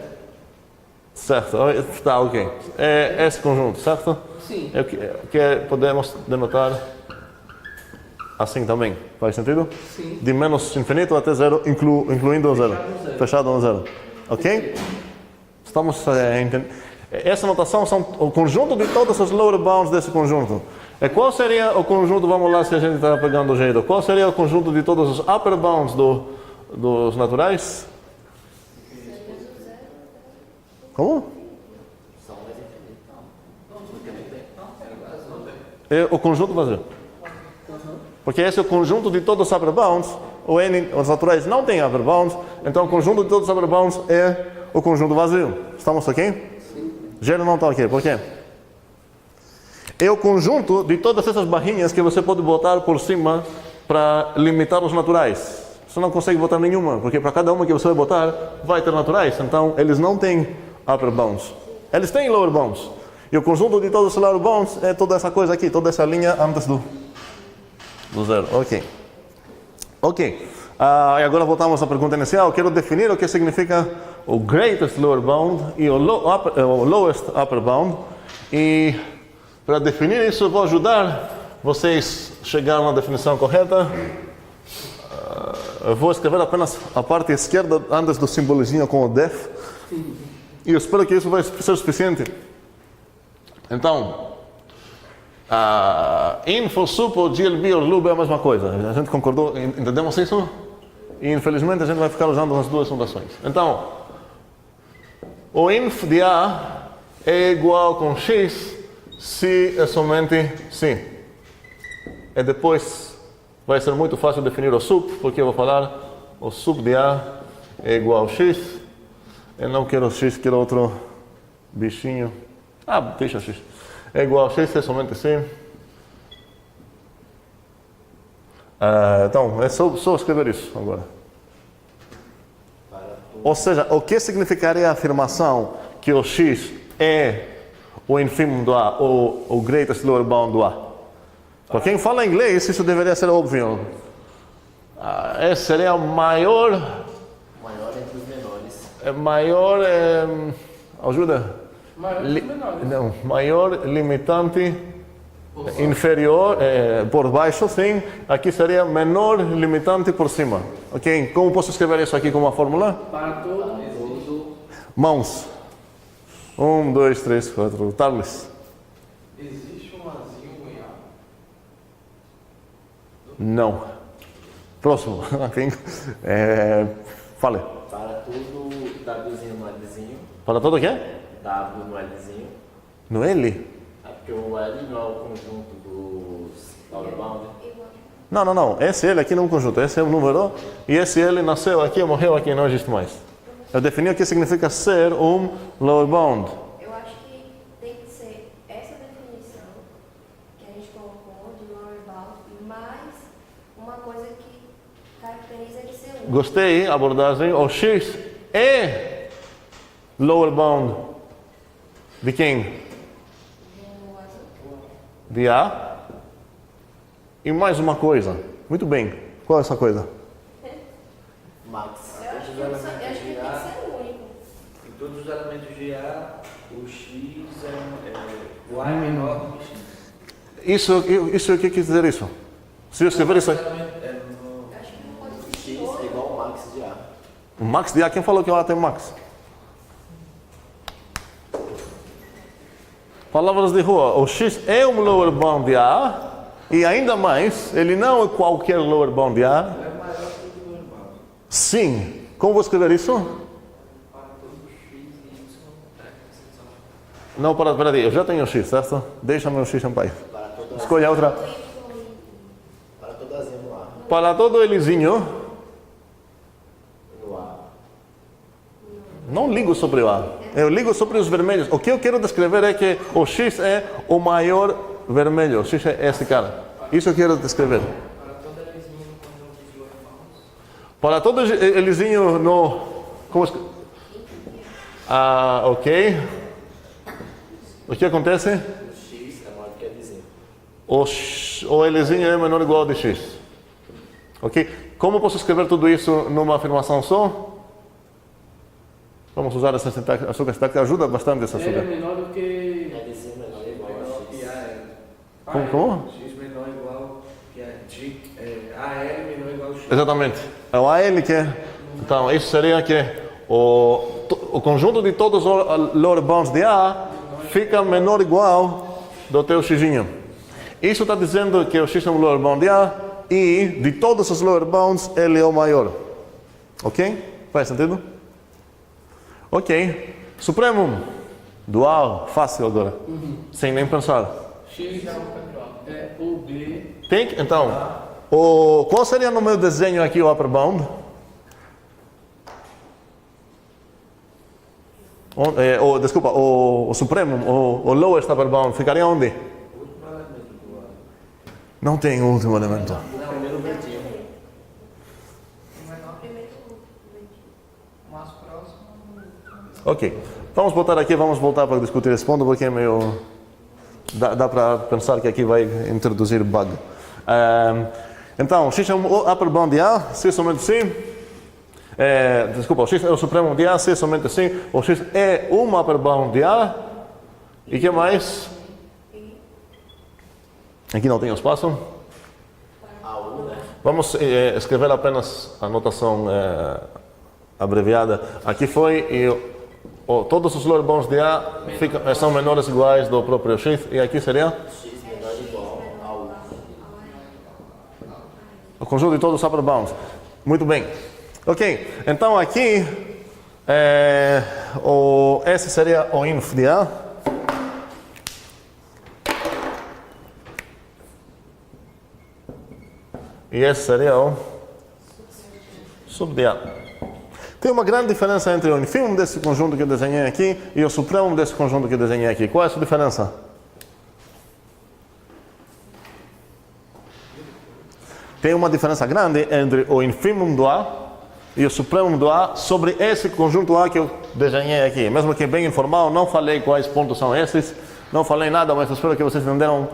certo, está ok. É esse conjunto, certo? Sim. É o que podemos denotar assim também. Faz sentido? Sim. De menos infinito até zero, incluindo o zero. Fechado no zero. Fechado no zero. Ok? Estamos entendendo. Essa notação são o conjunto de todos os lower bounds desse conjunto. E qual seria o conjunto, vamos lá se a gente está pegando o jeito, qual seria o conjunto de todos os upper bounds dos naturais? Como? É o conjunto vazio. Porque esse é o conjunto de todos os upper bounds. O N, os naturais não têm upper bounds, então o conjunto de todos os upper bounds é o conjunto vazio. Estamos ok? Gênero não está ok. Por quê? É o conjunto de todas essas barrinhas que você pode botar por cima para limitar os naturais. Você não consegue botar nenhuma, porque para cada uma que você vai botar, vai ter naturais. Então, eles não têm upper bounds. Eles têm lower bounds. E o conjunto de todos os lower bounds é toda essa coisa aqui, toda essa linha antes do do zero. Ok. Ok. E agora voltamos à pergunta inicial. Quero definir o que significa o greatest lower bound e o lowest upper bound. E para definir isso, eu vou ajudar vocês a chegar na definição correta. Eu vou escrever apenas a parte esquerda antes do simbolozinho com o def. E eu espero que isso vai ser suficiente. Então, info, supo, GLB ou lube é a mesma coisa. A gente concordou, entendemos isso? E infelizmente a gente vai ficar usando as duas fundações. Então, o inf de A é igual com x se é somente sim. E depois vai ser muito fácil definir o sup, porque eu vou falar o sup de A é igual a x. Eu não quero x, quero outro bichinho. Deixa x. É igual a x se é somente sim. Então, é só escrever isso agora. Ou seja, o que significaria a afirmação que o x é o infimum do A ou o greatest lower bound do A? Para quem fala inglês, isso deveria ser óbvio. Esse seria o maior... Maior entre os menores. Ajuda? Maior que os menores. Não, maior limitante inferior, por baixo, sim. Aqui seria menor limitante por cima. Ok? Como posso escrever isso aqui como uma fórmula? Para todo. Mãos. 1, 2, 3, 4. Tables. Existe um azinho em A? Não. Próximo. Fale. Para tudo, Wzinho no Lzinho. Para todo o quê? W no Lzinho. No L? É porque o L não é o conjunto dos lower bound. Não. Esse L aqui não é um conjunto. Esse é um número. E esse L nasceu aqui, morreu aqui, não existe mais. Eu defini o que significa ser um lower bound. Eu acho que tem que ser essa definição que a gente colocou de lower bound, mais uma coisa que caracteriza ele ser um. Gostei, abordagem. O X é lower bound de quem? Do azul. De A. E mais uma coisa. Muito bem. Qual é essa coisa? Max. Eu acho que tem que ser único. Em todos os elementos de A, o X o A é menor do que X. Isso o que quer dizer isso? Se eu escrever isso aqui. Eu acho que não pode X existir é igual ao max de A. O max de A, quem falou que o A tem max? Palavras de rua. O X é um lower bound de A. E ainda mais, ele não é qualquer lower bound de A. Ele é maior que o lower bound. Sim. Como vou escrever isso? Para todo X e Y. Não, peraí. Eu já tenho o X, certo? Deixa-me o X em paz. Para todo Escolha outra. Para todo Azinho no A. Para todo Lzinho, No A. não ligo sobre o A. Eu ligo sobre os vermelhos. O que eu quero descrever é que o X é o maior vermelho. O X é esse cara. Isso eu quero descrever. Para todo Lzinho no conjunto dos lower bounds. Para todo Lzinho no... Como ok. O que acontece? O X é maior que Lzinho. O Lzinho é menor ou igual de X. Ok? Como posso escrever tudo isso numa afirmação só? Vamos usar essa sintaxe, açúcar sintaxe, ajuda bastante essa Ele é açúcar. menor do que. Lzinho menor igual a Menor que X. AL. Como? X menor igual que AL menor igual a X. Exatamente. É o AL que é. Então, isso seria que o conjunto de todos os lower bounds de A fica menor ou igual do teu xzinho. Isso está dizendo que o x é um lower bound de A e de todos os lower bounds ele é o maior. Ok? Faz sentido? Ok. Supremo. Dual. Fácil agora. Sem nem pensar. X é o B. Tem que, então, qual seria no meu desenho aqui o upper bound? Desculpa, o supremo, o lowest upper bound ficaria onde? Não tem último elemento. Primeiro verdinho. Mais próximo. Ok. Vamos botar aqui, vamos voltar para discutir esse ponto porque é meio... Dá para pensar que aqui vai introduzir bug. Então, x é o upper bound de A, se somente sim. Desculpa, o x é o supremo de A, se somente sim. O x é uma upper bound de A. E que mais? Aqui não tem espaço. A1, né? Vamos escrever apenas a notação abreviada. Aqui foi e todos os lower bounds de A são menores ou iguais do próprio x. E aqui seria? X menor ou igual a 1. O conjunto de todos os upper bounds. Muito bem. Ok, então aqui esse seria o inf de A. E esse seria o sub de A. Tem uma grande diferença entre o infimum desse conjunto que eu desenhei aqui e o supremo desse conjunto que eu desenhei aqui. Qual é essa diferença? Tem uma diferença grande entre o infimum do A e o supremo do A sobre esse conjunto A que eu desenhei aqui. Mesmo que bem informal, não falei quais pontos são esses, não falei nada, mas espero que vocês entenderam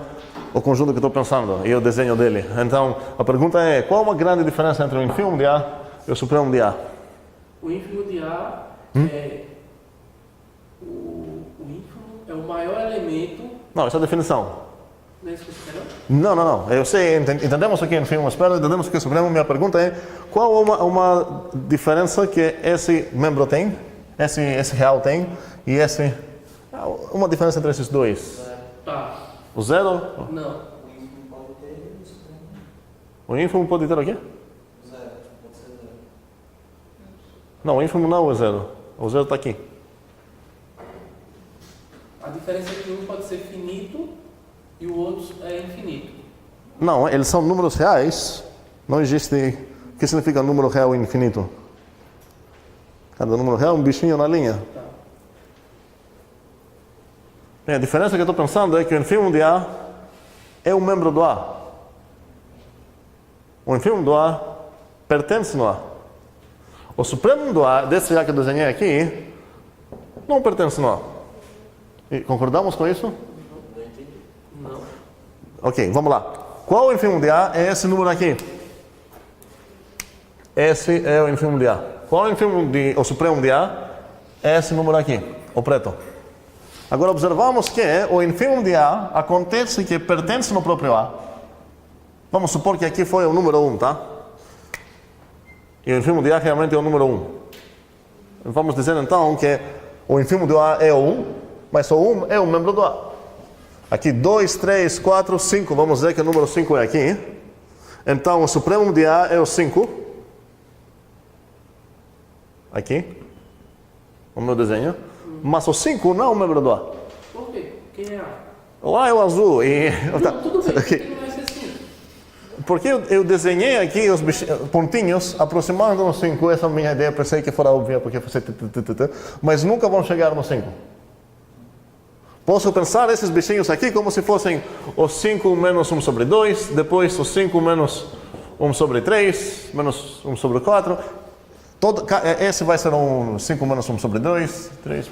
o conjunto que estou pensando e o desenho dele. Então, a pergunta é, qual uma grande diferença entre o infimum de A e o supremo de A? O ínfimo de A o ínfimo é o maior elemento. Não, essa é a definição. Não é isso que você quer? Não. Eu sei, entendemos o que é infimum, espero, entendemos o que é supremo. Minha pergunta é, qual uma diferença que esse membro tem, esse real tem, e esse... Uma diferença entre esses dois? Tá. O zero? Não. O ínfimo pode ter o quê? Não, o ínfimo não é o zero. O zero está aqui. A diferença é que um pode ser finito e o outro é infinito. Não, eles são números reais. Não existe... O que significa número real infinito? Cada número real é um bichinho na linha. Tá. Bem, a diferença que eu estou pensando é que o infimum de A é um membro do A. O infimum do A pertence no A. O supremo do A, desse A que eu desenhei aqui, não pertence no A. E concordamos com isso? Não. Ok, vamos lá. Qual o infimum de A é esse número aqui? Esse é o infimum de A. Qual o supremo de A? É esse número aqui, o preto. Agora observamos que o infimum de A acontece que pertence no próprio A. Vamos supor que aqui foi o número 1, tá? E o infimum de A realmente é o número 1. Vamos dizer então que o infimum de A é o 1, mas o 1 é um membro do A. Aqui 2, 3, 4, 5, vamos dizer que o número 5 é aqui. Então o supremo de A é o 5. Aqui. O meu desenho. Mas o 5 não é um membro do A. Por quê? Quem é A? O A é o azul e... Não, tudo bem. Ok. Quem vai ser assim? Porque eu desenhei aqui os pontinhos aproximando no 5. Essa é a minha ideia. Pensei que fora óbvia porque você... Mas nunca vão chegar no 5. Posso pensar esses bichinhos aqui como se fossem o 5 menos 1 sobre 2, depois o 5 menos 1 sobre 3, menos 1 sobre 4. Esse vai ser um 5 menos 1 sobre 2, 3...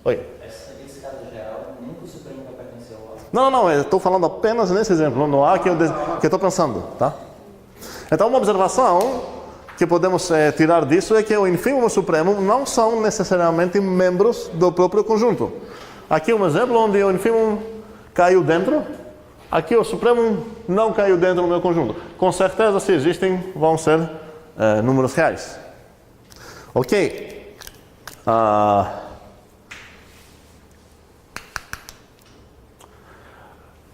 Oi? Esse caso geral, nunca o supremo vai pertencer ao A. Não, eu estou falando apenas nesse exemplo, no A que eu estou pensando, tá? Então, uma observação que podemos tirar disso é que o infimum e o supremo não são necessariamente membros do próprio conjunto. Aqui um exemplo onde o infimum caiu dentro, aqui o supremo não caiu dentro do meu conjunto. Com certeza, se existem, vão ser números reais. Ok.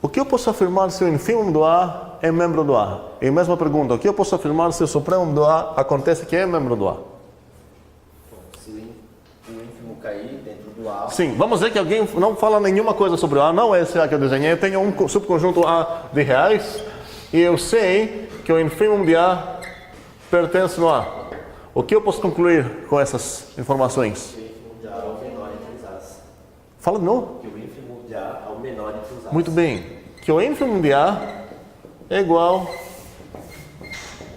O que eu posso afirmar se o infimum do A é membro do A? E mesma pergunta, o que eu posso afirmar se o supremo do A acontece que é membro do A? Se o ínfimo cair dentro do A... Sim, vamos dizer que alguém não fala nenhuma coisa sobre o A, não é esse A que eu desenhei, eu tenho um subconjunto A de reais, e eu sei que o infimum de A pertence no A. O que eu posso concluir com essas informações? Que o ínfimo de A é o menor entre os As. Fala de novo. Que o ínfimo de A é o menor entre os As. Muito bem. Que o ínfimo de A é igual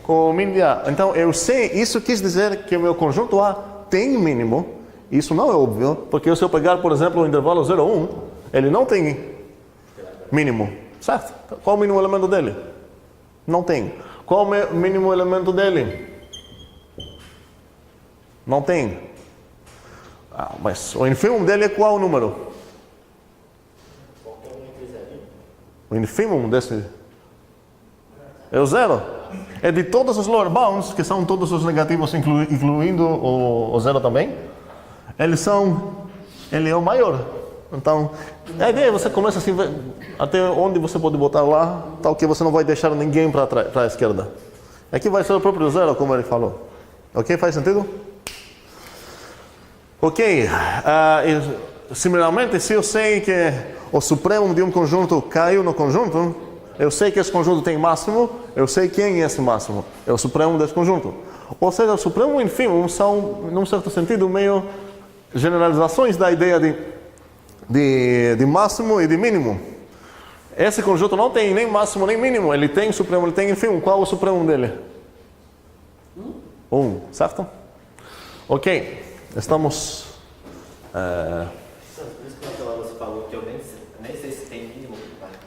com o min de A. Então, eu sei, isso quis dizer que o meu conjunto A tem mínimo. Isso não é óbvio, porque se eu pegar, por exemplo, o intervalo 0, 1, ele não tem mínimo. certo? Qual o mínimo elemento dele? Não tem. Qual o mínimo elemento dele? Não tem. Mas o ínfimo dele é qual o número? O ínfimo desse é o 0. É de todos os lower bounds, que são todos os negativos, incluindo o 0 também. Ele é o maior. Então, a ideia é você começa assim, até onde você pode botar lá, tal que você não vai deixar ninguém para a esquerda. Aqui vai ser o próprio 0, como ele falou. Ok? Faz sentido? Ok. Similarmente, se eu sei que o supremo de um conjunto caiu no conjunto, eu sei que esse conjunto tem máximo, eu sei quem é esse máximo. É o supremo desse conjunto. Ou seja, o supremo e o ínfimo são, num certo sentido, meio generalizações da ideia de máximo e de mínimo. Esse conjunto não tem nem máximo nem mínimo, ele tem supremo, ele tem ínfimo. Qual é o supremo dele? 1, certo? Ok, estamos... Por isso que naquela você falou que eu nem sei se tem mínimo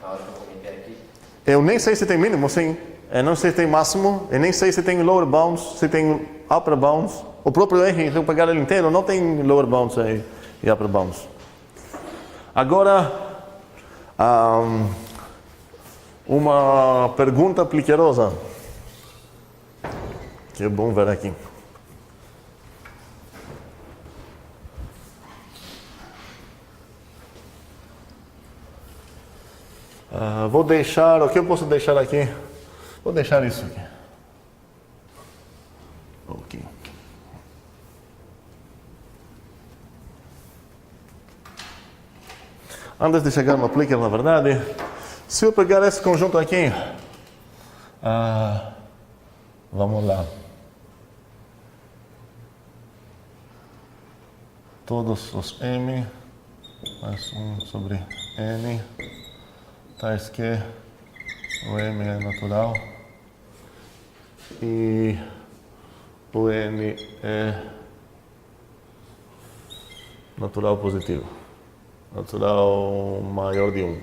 na hora que eu comentei aqui. Eu nem sei se tem mínimo, sim. Eu não sei se tem máximo, eu nem sei se tem lower bounds, se tem upper bounds. O próprio R, se eu pegar ele inteiro, não tem lower bounds e upper bounds. Agora, uma pergunta pliquerosa, que é bom ver aqui. Vou deixar, o que eu posso deixar aqui? Vou deixar isso aqui. Ok. Antes de chegar no aplique, na verdade, se eu pegar esse conjunto aqui, vamos lá. Todos os M mais 1 sobre N, tais que o M é natural e o N é natural positivo. Natural maior de 1.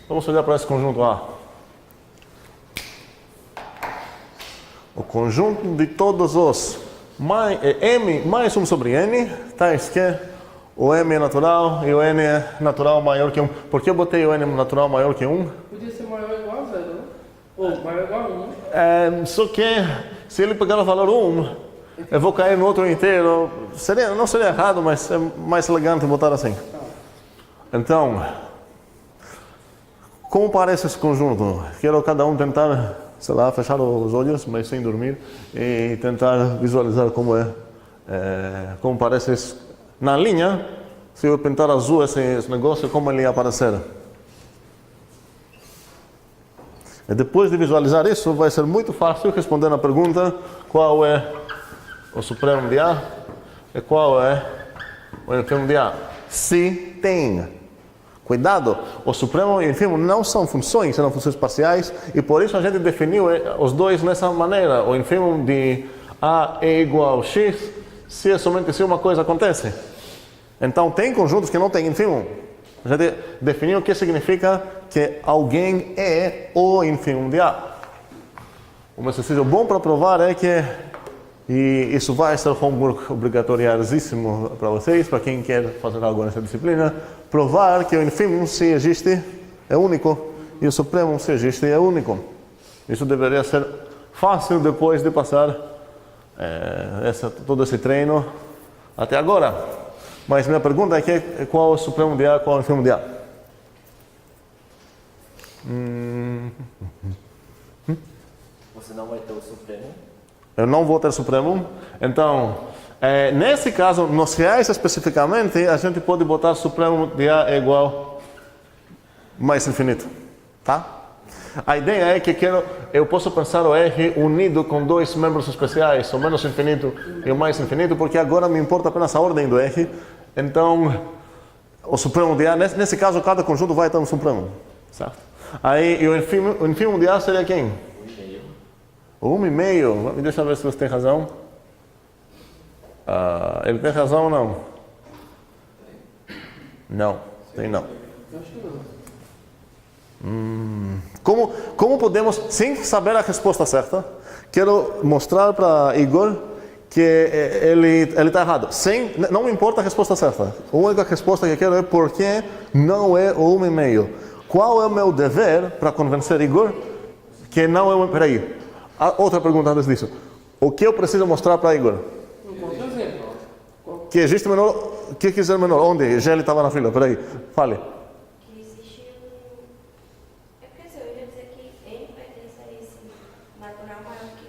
Vamos olhar para esse conjunto A. O conjunto de todos os M mais 1 sobre N, tais que o M é natural e o N é natural maior que 1. Por que eu botei o N natural maior que 1? Podia ser maior ou igual a 0, né? Ou maior ou igual a 1, né? Só que se ele pegar o valor 1, eu vou cair no outro inteiro. Não seria errado, mas é mais elegante botar assim. Então, como parece esse conjunto? Quero cada um tentar, sei lá, fechar os olhos, mas sem dormir, e tentar visualizar como como parece isso. Na linha, se eu pintar azul esse negócio, como ele ia aparecer. E depois de visualizar isso, vai ser muito fácil responder na pergunta qual é o supremo de A e qual é o ínfimo de A. Se tem. Cuidado, o supremo e o ínfimo não são funções, são funções parciais, e por isso a gente definiu os dois nessa maneira. O ínfimo de A é igual a X, se é somente se uma coisa acontece. Então tem conjuntos que não têm ínfimo. A gente definiu o que significa que alguém é o ínfimo de A. Um exercício bom para provar é que, e isso vai ser homework obrigatoriosíssimo para vocês, para quem quer fazer algo nessa disciplina, provar que o ínfimo, se existe, é único, e o supremo, se existe, é único. Isso deveria ser fácil depois de passar todo esse treino até agora. Mas minha pergunta é qual é o supremo de A, qual é o ínfimo de A? Você não vai ter o supremo. Eu não vou ter supremo. Então, nesse caso, nos reais especificamente, a gente pode botar supremo de A é igual mais infinito. Tá? A ideia é que eu posso pensar o R unido com dois membros especiais, o menos infinito e o mais infinito, porque agora me importa apenas a ordem do R. Então, o supremo de A, nesse caso, cada conjunto vai ter um supremo. Certo? Aí, e o ínfimo de A seria quem? 1,5. Deixa eu ver se você tem razão. Ele tem razão ou não? Não, tem não. Eu acho que não. Como podemos, sem saber a resposta certa, quero mostrar para Igor que ele está errado. Não importa a resposta certa. A única resposta que eu quero é por que não é o 1,5. Qual é o meu dever para convencer Igor que não é o... Peraí, outra pergunta antes disso. O que eu preciso mostrar para Igor? Outro exemplo. Que existe menor... O que quiser menor? Onde? Já ele estava na fila. Peraí, fale. Que existe é porque assim, eu ia dizer que N pertence a esse natural maior que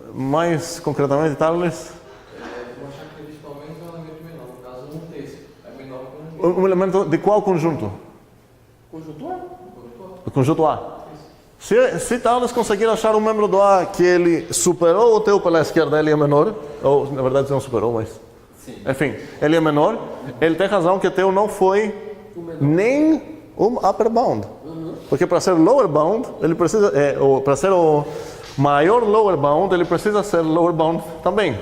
1. Mais concretamente, Tarles? Vou achar que existe pelo menos um elemento menor. No caso, 1/3. É menor que 1/3. Um elemento de qual conjunto? Conjunto A. Do conjunto A. Se Tarles conseguir achar um membro do A que ele superou o teu pela esquerda, ele é menor, ou na verdade não superou, mas... Sim. Enfim, ele é menor, ele tem razão que o teu não foi nem um upper bound. Porque para ser lower bound, ele precisa... para ser o maior lower bound, ele precisa ser lower bound também.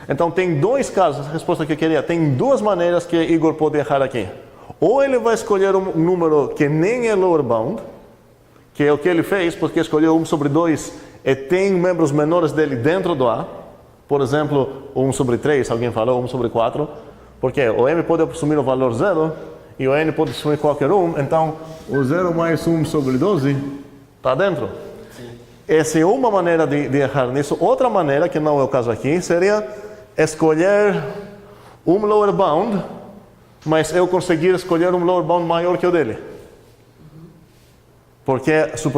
Então tem dois casos, a resposta que eu queria, tem duas maneiras que Igor pode errar aqui. Ou ele vai escolher um número que nem é lower bound, que é o que ele fez, porque escolheu 1/2 e tem membros menores dele dentro do A. Por exemplo, 1/3, alguém falou 1/4, porque o M pode assumir o valor 0 e o N pode assumir qualquer um, então o 0 mais 1/12 está dentro. Essa é uma maneira de errar nisso. Outra maneira, que não é o caso aqui, seria escolher um lower bound, mas eu conseguir escolher um lower bound maior que o dele. Porque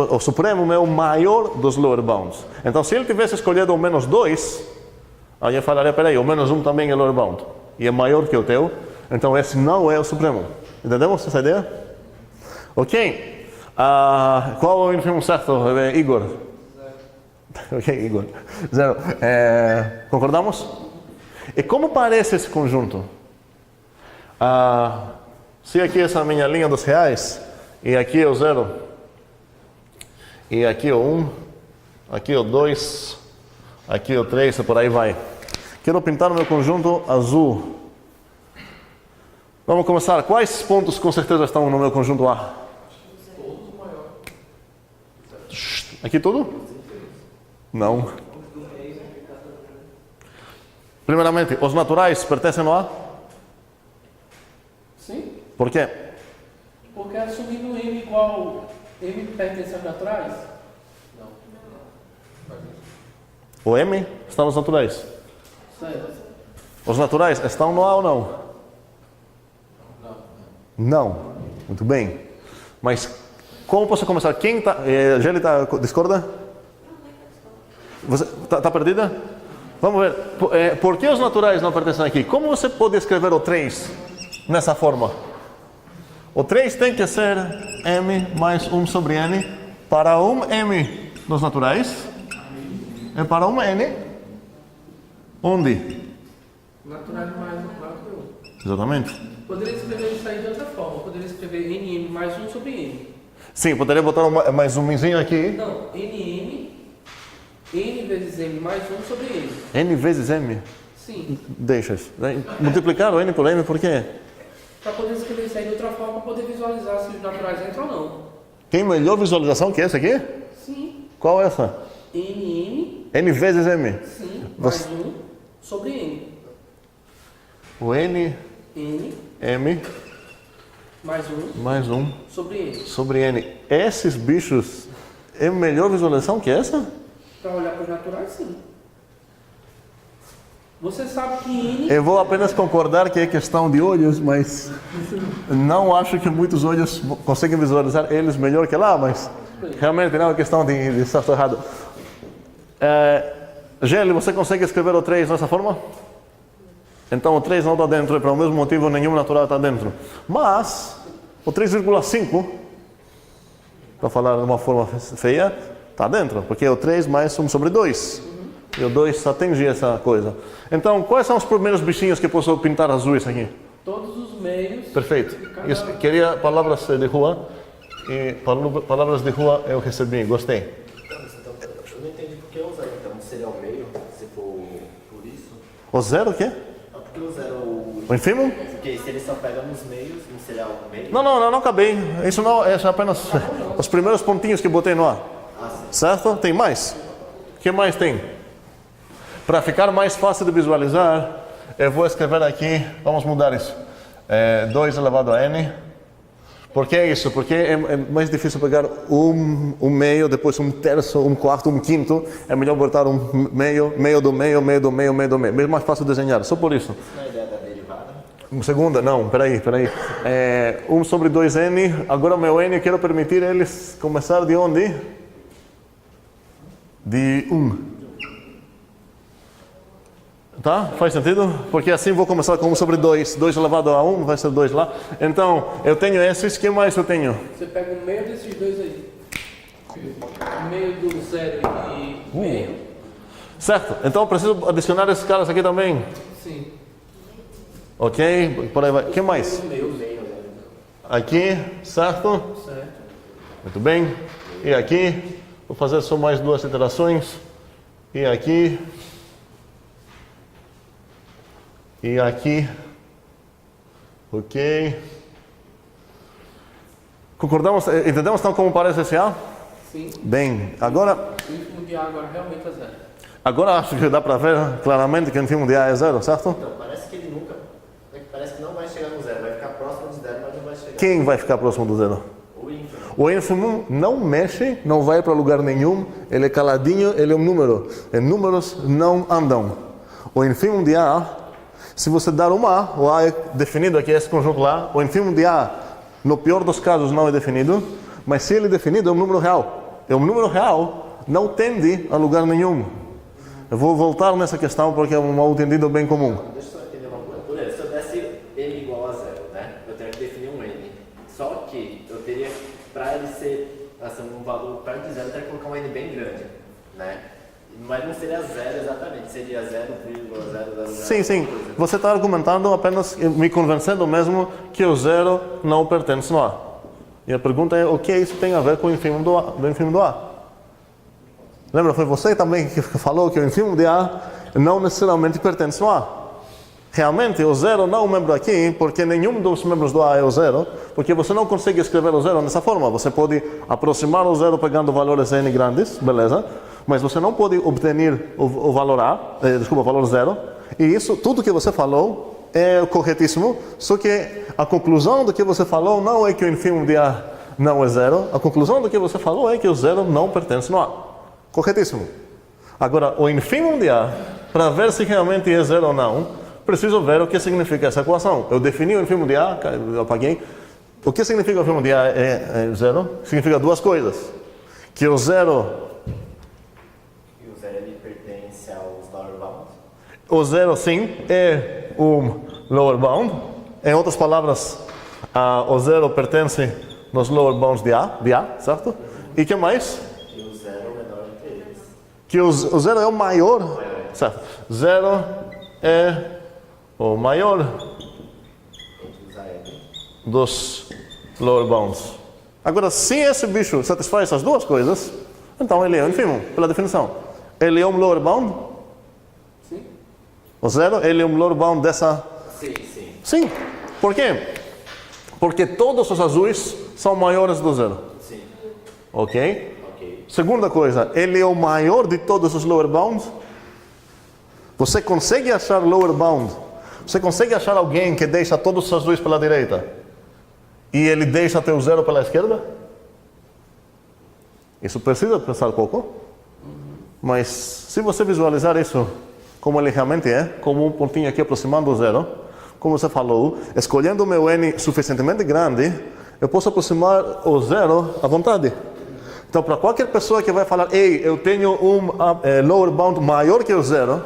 o supremo é o maior dos lower bounds. Então, se ele tivesse escolhido o -2, aí eu falaria, peraí, o -1 também é lower bound. E é maior que o teu, então esse não é o supremo. Entendemos essa ideia? Ok. Qual é o ínfimo certo, Igor? 0. Ok, Igor. 0. Concordamos? E como parece esse conjunto? Se aqui essa é a minha linha dos reais, e aqui é o 0, e aqui o 1, aqui o 2, aqui o 3 e por aí vai. Quero pintar o meu conjunto azul. Vamos começar. Quais pontos com certeza estão no meu conjunto A? Todos maior. Aqui tudo? Não. Primeiramente, os naturais pertencem ao A? Sim. Por quê? Porque assumindo M igual M pertence aos naturais? Não. O M está nos naturais. Certo. Os naturais estão no A ou não? Não. Muito bem. Mas como posso começar? Quem está... Geli discorda? Você está perdida? Vamos ver. Por que os naturais não pertencem aqui? Como você pode escrever o 3 nessa forma? O 3 tem que ser M mais 1/N para um M nos naturais e para um N onde? Naturais mais 1 maior que 1. Exatamente. Poderia escrever isso aí de outra forma. Poderia escrever NM mais 1/N. Sim, poderia botar mais um minzinho aqui. Não, NM, N vezes M mais 1/N. N vezes M? Sim. Deixa isso. Multiplicar o N por M por quê? Para poder escrever isso aí de outra forma, para poder visualizar se os naturais entram ou não. Tem melhor visualização que essa aqui? Sim. Qual é essa? NM, N vezes M. sim, Você- mais 1/N. O N, N M, mais mais 1 1/N. sobre N. Esses bichos é melhor visualização que essa? Para olhar para os naturais, sim. Você sabe que N... Eu vou apenas concordar que é questão de olhos, mas não acho que muitos olhos conseguem visualizar eles melhor que lá, mas realmente não é questão de certo ou errado. Geli, você consegue escrever o 3 dessa forma? Então o 3 não está dentro e por o mesmo motivo nenhum natural está dentro. Mas o 3,5, para falar de uma forma feia, está dentro, porque é o 3 mais 1/2. E o 2 atinge essa coisa. Então, quais são os primeiros bichinhos que posso pintar azuis aqui? Todos os meios... Perfeito. Eu queria palavras de rua. E palavras de rua eu recebi, gostei. Então, eu não entendi por que o 0, então seria o meio, se for por isso. O 0 o quê? Porque o 0 O ínfimo? Porque se ele só pega nos meios, não seria o meio? Não acabei. Isso não, é apenas os primeiros pontinhos que botei no A. Certo? Tem mais? O que mais tem? Para ficar mais fácil de visualizar, eu vou escrever aqui, vamos mudar isso. 2 elevado a n. Por que isso? Porque é mais difícil pegar um meio, depois um terço, um quarto, um quinto. É melhor botar um meio, meio do meio, meio do meio, meio do meio. É mais fácil desenhar, só por isso. Isso não é a ideia da derivada? Segunda, não, peraí. 1 sobre 2n, agora meu n eu quero permitir eles começar de onde? De 1. Tá? Faz sentido? Porque assim vou começar com 1 sobre 2. 2 elevado a 1, vai ser 2 lá. Então, eu tenho esses, o que mais eu tenho? Você pega o meio desses dois aí. O meio do 0 e meio. Certo, então eu preciso adicionar esses caras aqui também. Sim. Ok? Por aí vai. O que mais? Aqui, certo? Certo. Muito bem. E aqui, vou fazer só mais 2 iterações. E aqui. E aqui. Ok. Concordamos? Entendemos então como parece esse A? Sim. Bem, agora... O ínfimo de A agora realmente é 0. Agora acho que dá para ver claramente que o ínfimo de A é 0, certo? Então, parece que ele nunca... Parece que não vai chegar no 0. Vai ficar próximo do 0, mas não vai chegar. Quem vai ficar próximo do 0? O ínfimo. O ínfimo não mexe, não vai para lugar nenhum, ele é caladinho, ele é um número. E números não andam. O ínfimo de A, se você dar um A, o A é definido aqui, esse conjunto lá, o ínfimo de A, no pior dos casos, não é definido, mas se ele é definido, é um número real. É um número real, não tende a lugar nenhum. Eu vou voltar nessa questão porque é um mal entendido bem comum. Deixa eu só entender uma coisa. Por exemplo, se eu desse n igual a 0, né? Eu teria que definir um n. Só que eu teria, para ele ser assim, um valor perto de 0, eu teria que colocar um n bem grande, né? Mas não seria 0 exatamente, seria 0,00. Sim. Você está argumentando apenas, me convencendo mesmo que o 0 não pertence no A. E a pergunta é, o que isso tem a ver com o ínfimo do A? Lembra, foi você também que falou que o ínfimo de A não necessariamente pertence no A. Realmente, o 0 não é um membro aqui, porque nenhum dos membros do A é o 0, porque você não consegue escrever o 0 dessa forma. Você pode aproximar o 0 pegando valores n grandes, beleza? Mas você não pode obter o valor o valor 0. E isso, tudo que você falou é corretíssimo, só que a conclusão do que você falou não é que o ínfimo de A não é 0, a conclusão do que você falou é que o 0 não pertence no A. Corretíssimo. Agora, o ínfimo de A, para ver se realmente é 0 ou não, preciso ver o que significa essa equação. Eu defini o ínfimo de A, eu apaguei. O que significa o ínfimo de A é 0? Significa duas coisas. Que o 0... E o 0 ele pertence aos lower bounds? O 0, sim, é um lower bound. Em outras palavras, o 0 pertence nos lower bounds de A, certo? E que mais? E o 0 é o menor entre eles. Que o 0 é o maior, certo? 0 é o maior Entre os AN. dos lower bounds. Agora, se esse bicho satisfaz essas duas coisas, então ele é o ínfimo, pela definição. Ele é um lower bound? Sim. O 0, ele é um lower bound dessa... Sim. Sim. Por quê? Porque todos os azuis são maiores do 0. Sim. Ok? Ok. Segunda coisa, ele é o maior de todos os lower bounds? Você consegue achar lower bound? Você consegue achar alguém que deixa todos os azuis pela direita e ele deixa até o 0 pela esquerda? Isso precisa pensar um pouco. Mas se você visualizar isso como ele realmente é, como um pontinho aqui aproximando o 0, como você falou, escolhendo o meu n suficientemente grande, eu posso aproximar o 0 à vontade. Então, para qualquer pessoa que vai falar, ei, eu tenho um lower bound maior que o 0,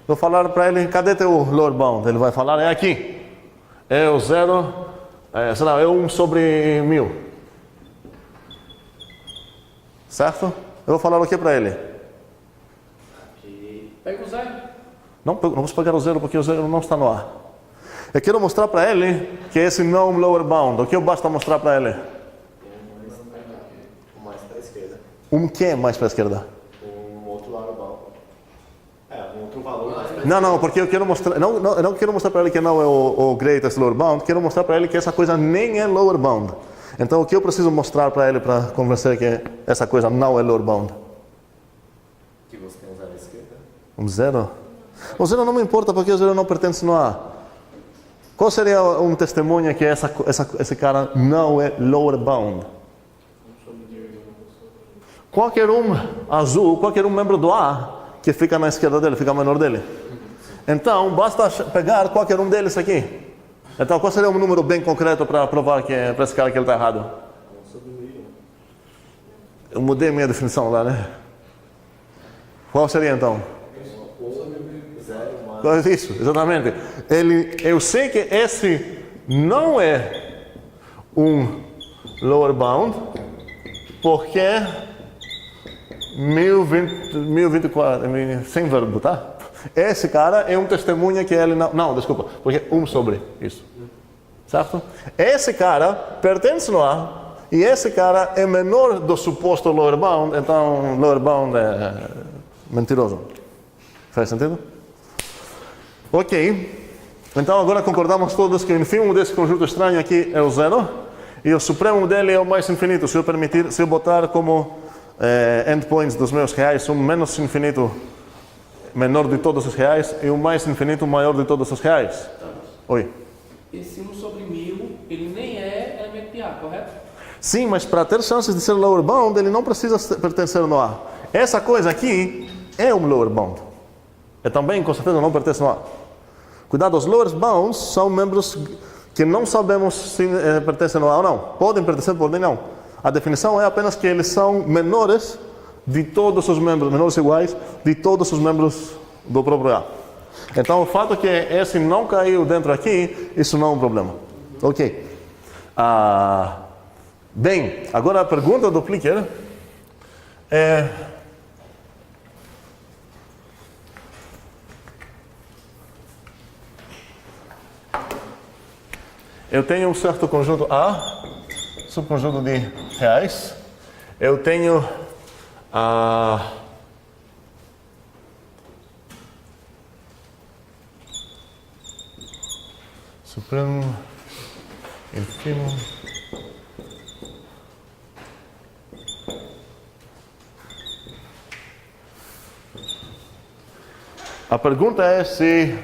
vou falar para ele, cadê teu lower bound? Ele vai falar, é aqui. É o 0, é 1 sobre 1000. Certo? Eu vou falar o que para ele? Pega o 0. Não posso pegar o 0 porque o 0 não está no A. Eu quero mostrar para ele que esse não é um lower bound. O que eu basta mostrar para ele? Um mais para a esquerda. Um que mais para a esquerda? Um outro lower bound. outro valor mais pra Não, porque eu quero mostrar, eu não quero mostrar para ele que não é o greatest lower bound, quero mostrar para ele que essa coisa nem é lower bound. Então o que eu preciso mostrar para ele para convencer que essa coisa não é lower bound? que você tem usado à esquerda. Um zero? O zero não me importa porque o zero não pertence no A. Qual seria um testemunho que esse cara não é lower bound? Qualquer um azul, qualquer um membro do A que fica na esquerda dele, fica menor dele. Então, basta pegar qualquer um deles aqui. Então, qual seria um número bem concreto para provar que para esse cara que ele está errado? Eu mudei minha definição lá, né? Qual seria então? Isso, exatamente. Eu sei que esse não é um lower bound, porque 1024, sem verbo, tá? Esse cara é um testemunha que ele não, desculpa, porque sobre isso, certo? Esse cara pertence no A e esse cara é menor do suposto lower bound, então lower bound é mentiroso. Faz sentido? Ok. Então agora concordamos todos que o ínfimo desse conjunto estranho aqui é o zero e o supremo dele é o mais infinito. Se eu botar como endpoints dos meus reais um menos infinito menor de todos os reais e o mais infinito maior de todos os reais. Oi. Esse 1 sobre 1000, ele nem é elemento de A, correto? Sim, mas para ter chances de ser lower bound, ele não precisa pertencer no A. Essa coisa aqui é um lower bound. E também, com certeza, não pertence no A. Cuidado, os lower bounds são membros que não sabemos se pertencem no A ou não. Podem pertencer, podem não. A definição é apenas que eles são menores de todos os membros, menores iguais de todos os membros do próprio A. Então, o fato que esse não caiu dentro aqui, isso não é um problema. Ok. Bem, agora a pergunta do Plicker é... Eu tenho um certo conjunto A, subconjunto de reais. Eu tenho supremo, ínfimo, a pergunta é se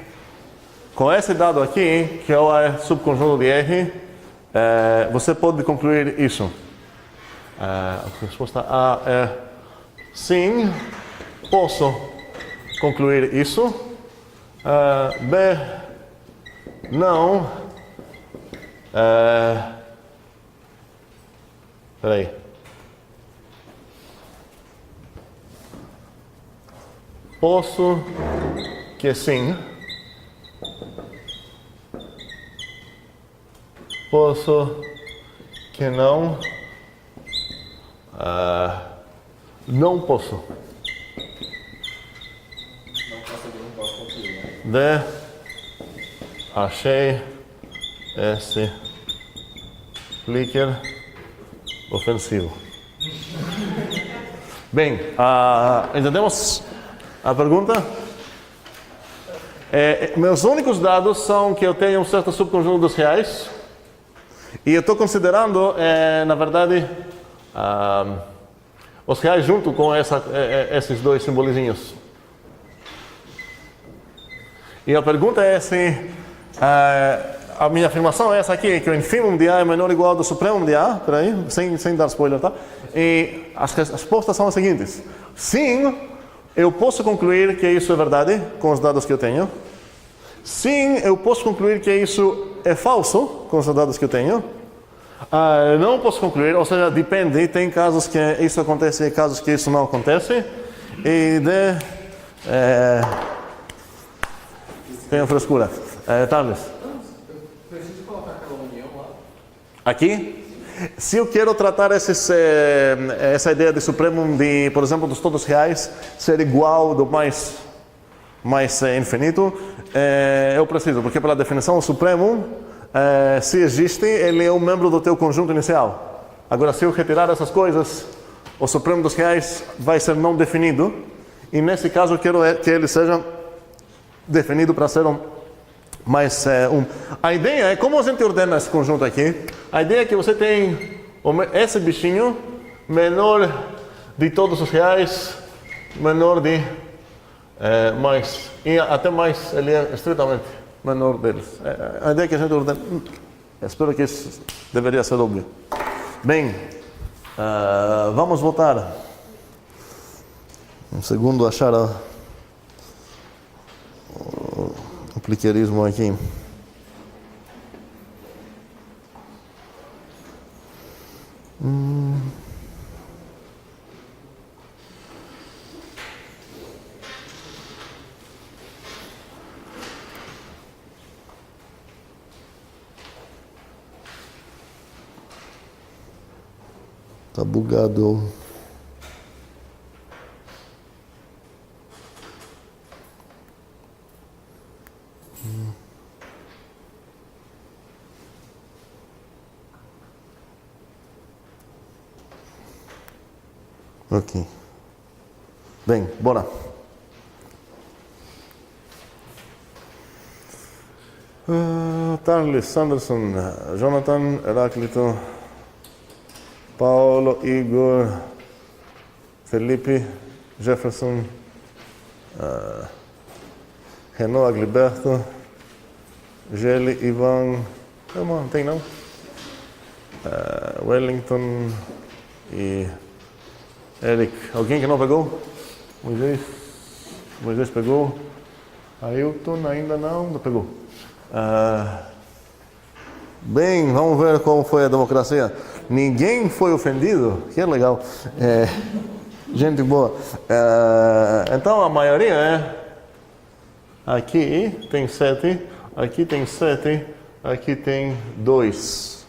com esse dado aqui, que é o subconjunto de R, você pode concluir isso. A resposta A é sim, posso concluir isso. B, não. Peraí. Posso que sim. Posso que não. Não posso. Não posso concluir, né? D. Achei esse Plicker ofensivo. Bem, entendemos a pergunta? Meus únicos dados são que eu tenho um certo subconjunto dos reais e eu estou considerando, na verdade, os reais junto com esses dois simbolizinhos. E a pergunta é se a minha afirmação é essa aqui, que o infimum de A é menor ou igual ao do supremo de A, peraí, sem dar spoiler, tá? E as respostas são as seguintes. Sim, eu posso concluir que isso é verdade com os dados que eu tenho. Sim, eu posso concluir que isso é falso com os dados que eu tenho. Não posso concluir, ou seja, depende, tem casos que isso acontece e casos que isso não acontece. E tem frescura. Thales? Preciso colocar aquela união lá. Aqui? Se eu quero tratar essa ideia de supremo de, por exemplo, dos todos reais ser igual do mais infinito, eu preciso, porque pela definição o supremo, se existe, ele é um membro do teu conjunto inicial. Agora, se eu retirar essas coisas, o supremo dos reais vai ser não definido, e nesse caso eu quero que ele seja definido para ser A ideia é como a gente ordena esse conjunto aqui. A ideia é que você tem esse bichinho menor de todos os reais, menor de mais, e até mais, ele é estritamente menor deles. A ideia é que a gente ordena. Espero que isso deveria ser óbvio. Bem, vamos voltar. Um segundo, achar o pliqueirismo aqui. Tá bugado. Ok. Bem, bora. Tarlis, Sanderson, Jonathan, Heráclito, Paulo, Igor, Felipe, Jefferson, Renault, Agliberto, Geli, Ivan, não tem não? Wellington e Eric. Alguém que não pegou? Moisés pegou. Ailton ainda não pegou. Bem, vamos ver como foi a democracia. Ninguém foi ofendido. Que legal. Gente boa. Então a maioria é. Aqui tem 7. Aqui tem 7. Aqui tem 2.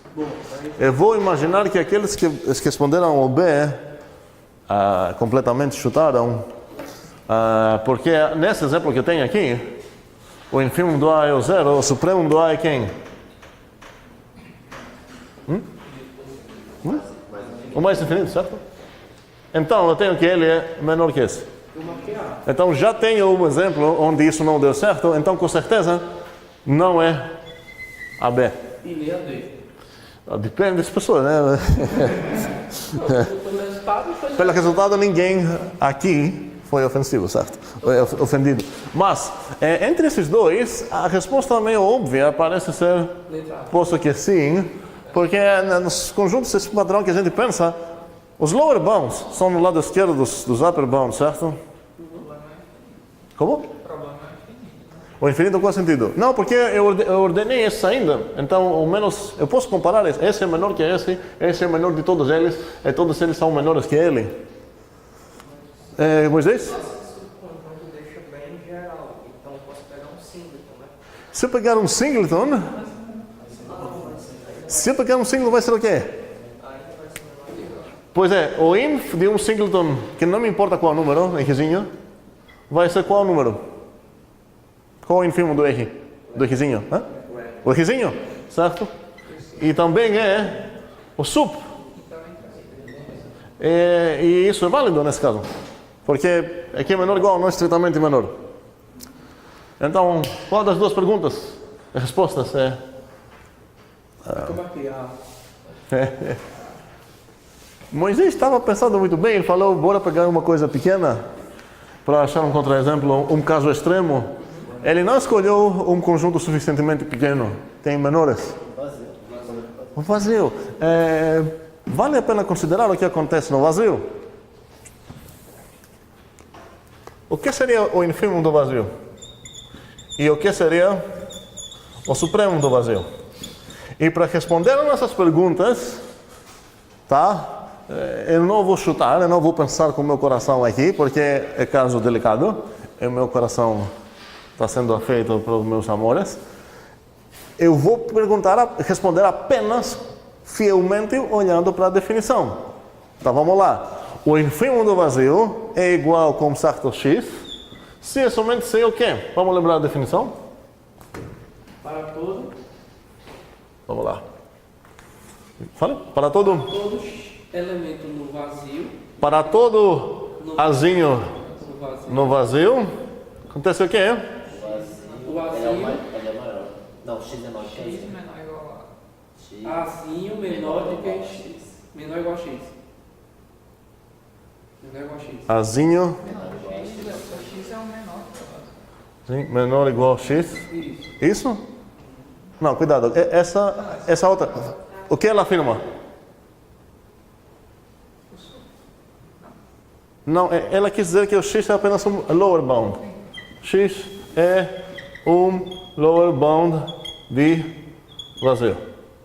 Eu vou imaginar que aqueles que responderam o B completamente chutaram. Porque nesse exemplo que eu tenho aqui, o ínfimo do A é o 0, o supremo do A é quem? O mais infinito, certo? Então eu tenho que ele é menor que esse. Então já tenho um exemplo onde isso não deu certo, então com certeza não é AB. E nem a D. Depende das pessoas, né? Pelo resultado, ninguém aqui foi ofensivo, certo? Ofendido. Mas, entre esses dois, a resposta meio óbvia parece ser, posto que sim, porque nos conjuntos, esse padrão que a gente pensa, os lower bounds são no lado esquerdo dos upper bounds, certo? Como? O infinito, qual sentido? Não, porque eu ordenei esse ainda. Então, ao menos, eu posso comparar. Esse é menor que esse é menor de todos eles, e todos eles são menores que ele. Moisés? Esse conjunto deixa bem geral. Então, eu posso pegar um singleton, né? Se eu pegar um singleton... Se eu pegar um singleton, vai ser o quê? Ainda vai ser menor. Pois é, o inf de um singleton, que não me importa qual número, Rzinho, vai ser qual número? Qual é o ínfimo do R? Do Rzinho? O Rzinho, certo? E também é o sup. E isso é válido nesse caso. Porque aqui é menor ou igual, não é estritamente menor. Então, qual das duas perguntas? As respostas é... Moisés estava pensando muito bem, ele falou, bora pegar uma coisa pequena para achar um contra-exemplo, um caso extremo. Ele não escolheu um conjunto suficientemente pequeno, tem menores. O vazio. Vale a pena considerar o que acontece no vazio? O que seria o ínfimo do vazio? E o que seria o supremo do vazio? E para responder a nossas perguntas, tá? Eu não vou chutar, eu não vou pensar com o meu coração aqui, porque é caso delicado. O meu coração está sendo afeito pelos meus amores. Eu vou responder apenas fielmente olhando para a definição. Então vamos lá. O ínfimo do vazio é igual com certo x, se é somente se o quê? Vamos lembrar a definição? Para todo. Vamos lá. Fala. Para todo Elemento no vazio. Para todo azinho no vazio, acontece o quê? Não, x é menor que X y. menor ou igual X. a Azinho menor do que X. Menor ou igual a X. Menor ou igual a X. Azinho Não, X é o menor. sim, menor ou igual a x. Isso. Isso? Não, cuidado. Essa outra. O que ela afirma? Não, ela quis dizer que o x é apenas um lower bound. X é um lower bound de vazio.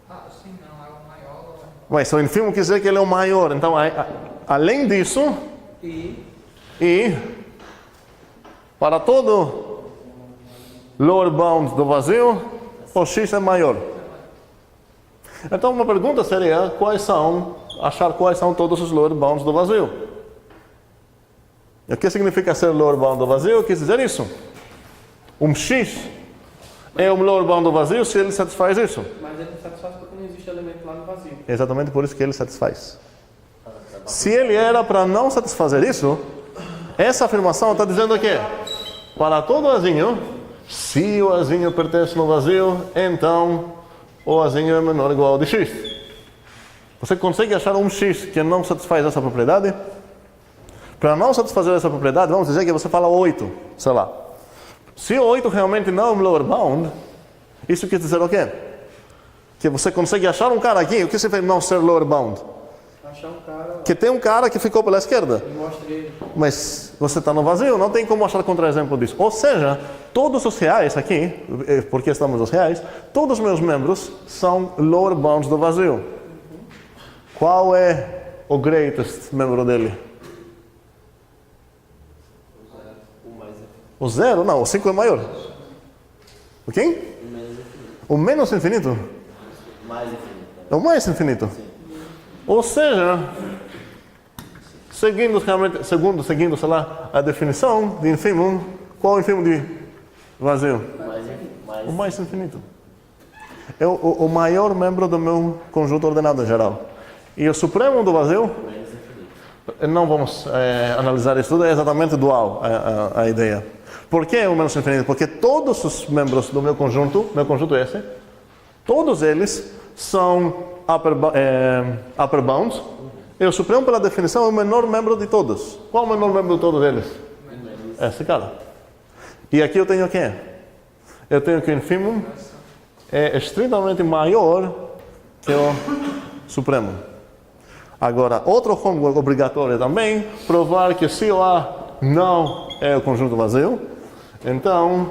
Ah, sim, não, é o maior. Mas o ínfimo quer dizer que ele é o maior. Então, além disso, e para todo lower bound do vazio, o x é maior. Então, uma pergunta seria achar quais são todos os lower bounds do vazio. E o que significa ser lower bound do vazio? Quer dizer isso. Um x é um lower bound do vazio se ele satisfaz isso. Mas ele satisfaz porque não existe elemento lá no vazio. Exatamente por isso que ele satisfaz. Se ele era para não satisfazer isso, essa afirmação está dizendo que para todo azinho, se o azinho pertence no vazio, então o azinho é menor ou igual a x. Você consegue achar um x que não satisfaz essa propriedade? Para não satisfazer essa propriedade, vamos dizer que você fala 8, sei lá. Se o 8 realmente não é um lower bound, isso quer dizer o quê? Que você consegue achar um cara aqui, o que significa não ser lower bound? Achar um cara Que tem um cara que ficou pela esquerda. e mostra ele. Mas você está no vazio, não tem como achar contra-exemplo disso. Ou seja, todos os reais aqui, porque estamos nos reais, todos os meus membros são lower bounds do vazio. Qual é o greatest membro dele? O 0? Não, o 5 é maior. O quem? O menos infinito? Mais infinito. É o mais infinito. Ou seja, seguindo, sei lá, a definição de ínfimo, qual é o ínfimo de vazio? O mais infinito. É o maior membro do meu conjunto ordenado em geral. E o supremo do vazio, não vamos analisar isso tudo, é exatamente dual a ideia. Por que o menos infinito? Porque todos os membros do meu conjunto é esse, todos eles são upper bounds, e o supremo, pela definição, é o menor membro de todos. Qual é o menor membro de todos eles? Esse cara. E aqui eu tenho o quê? Eu tenho que o ínfimo é estritamente maior que o supremo. Agora, outro homework obrigatório também, provar que se o A não é o conjunto vazio, então,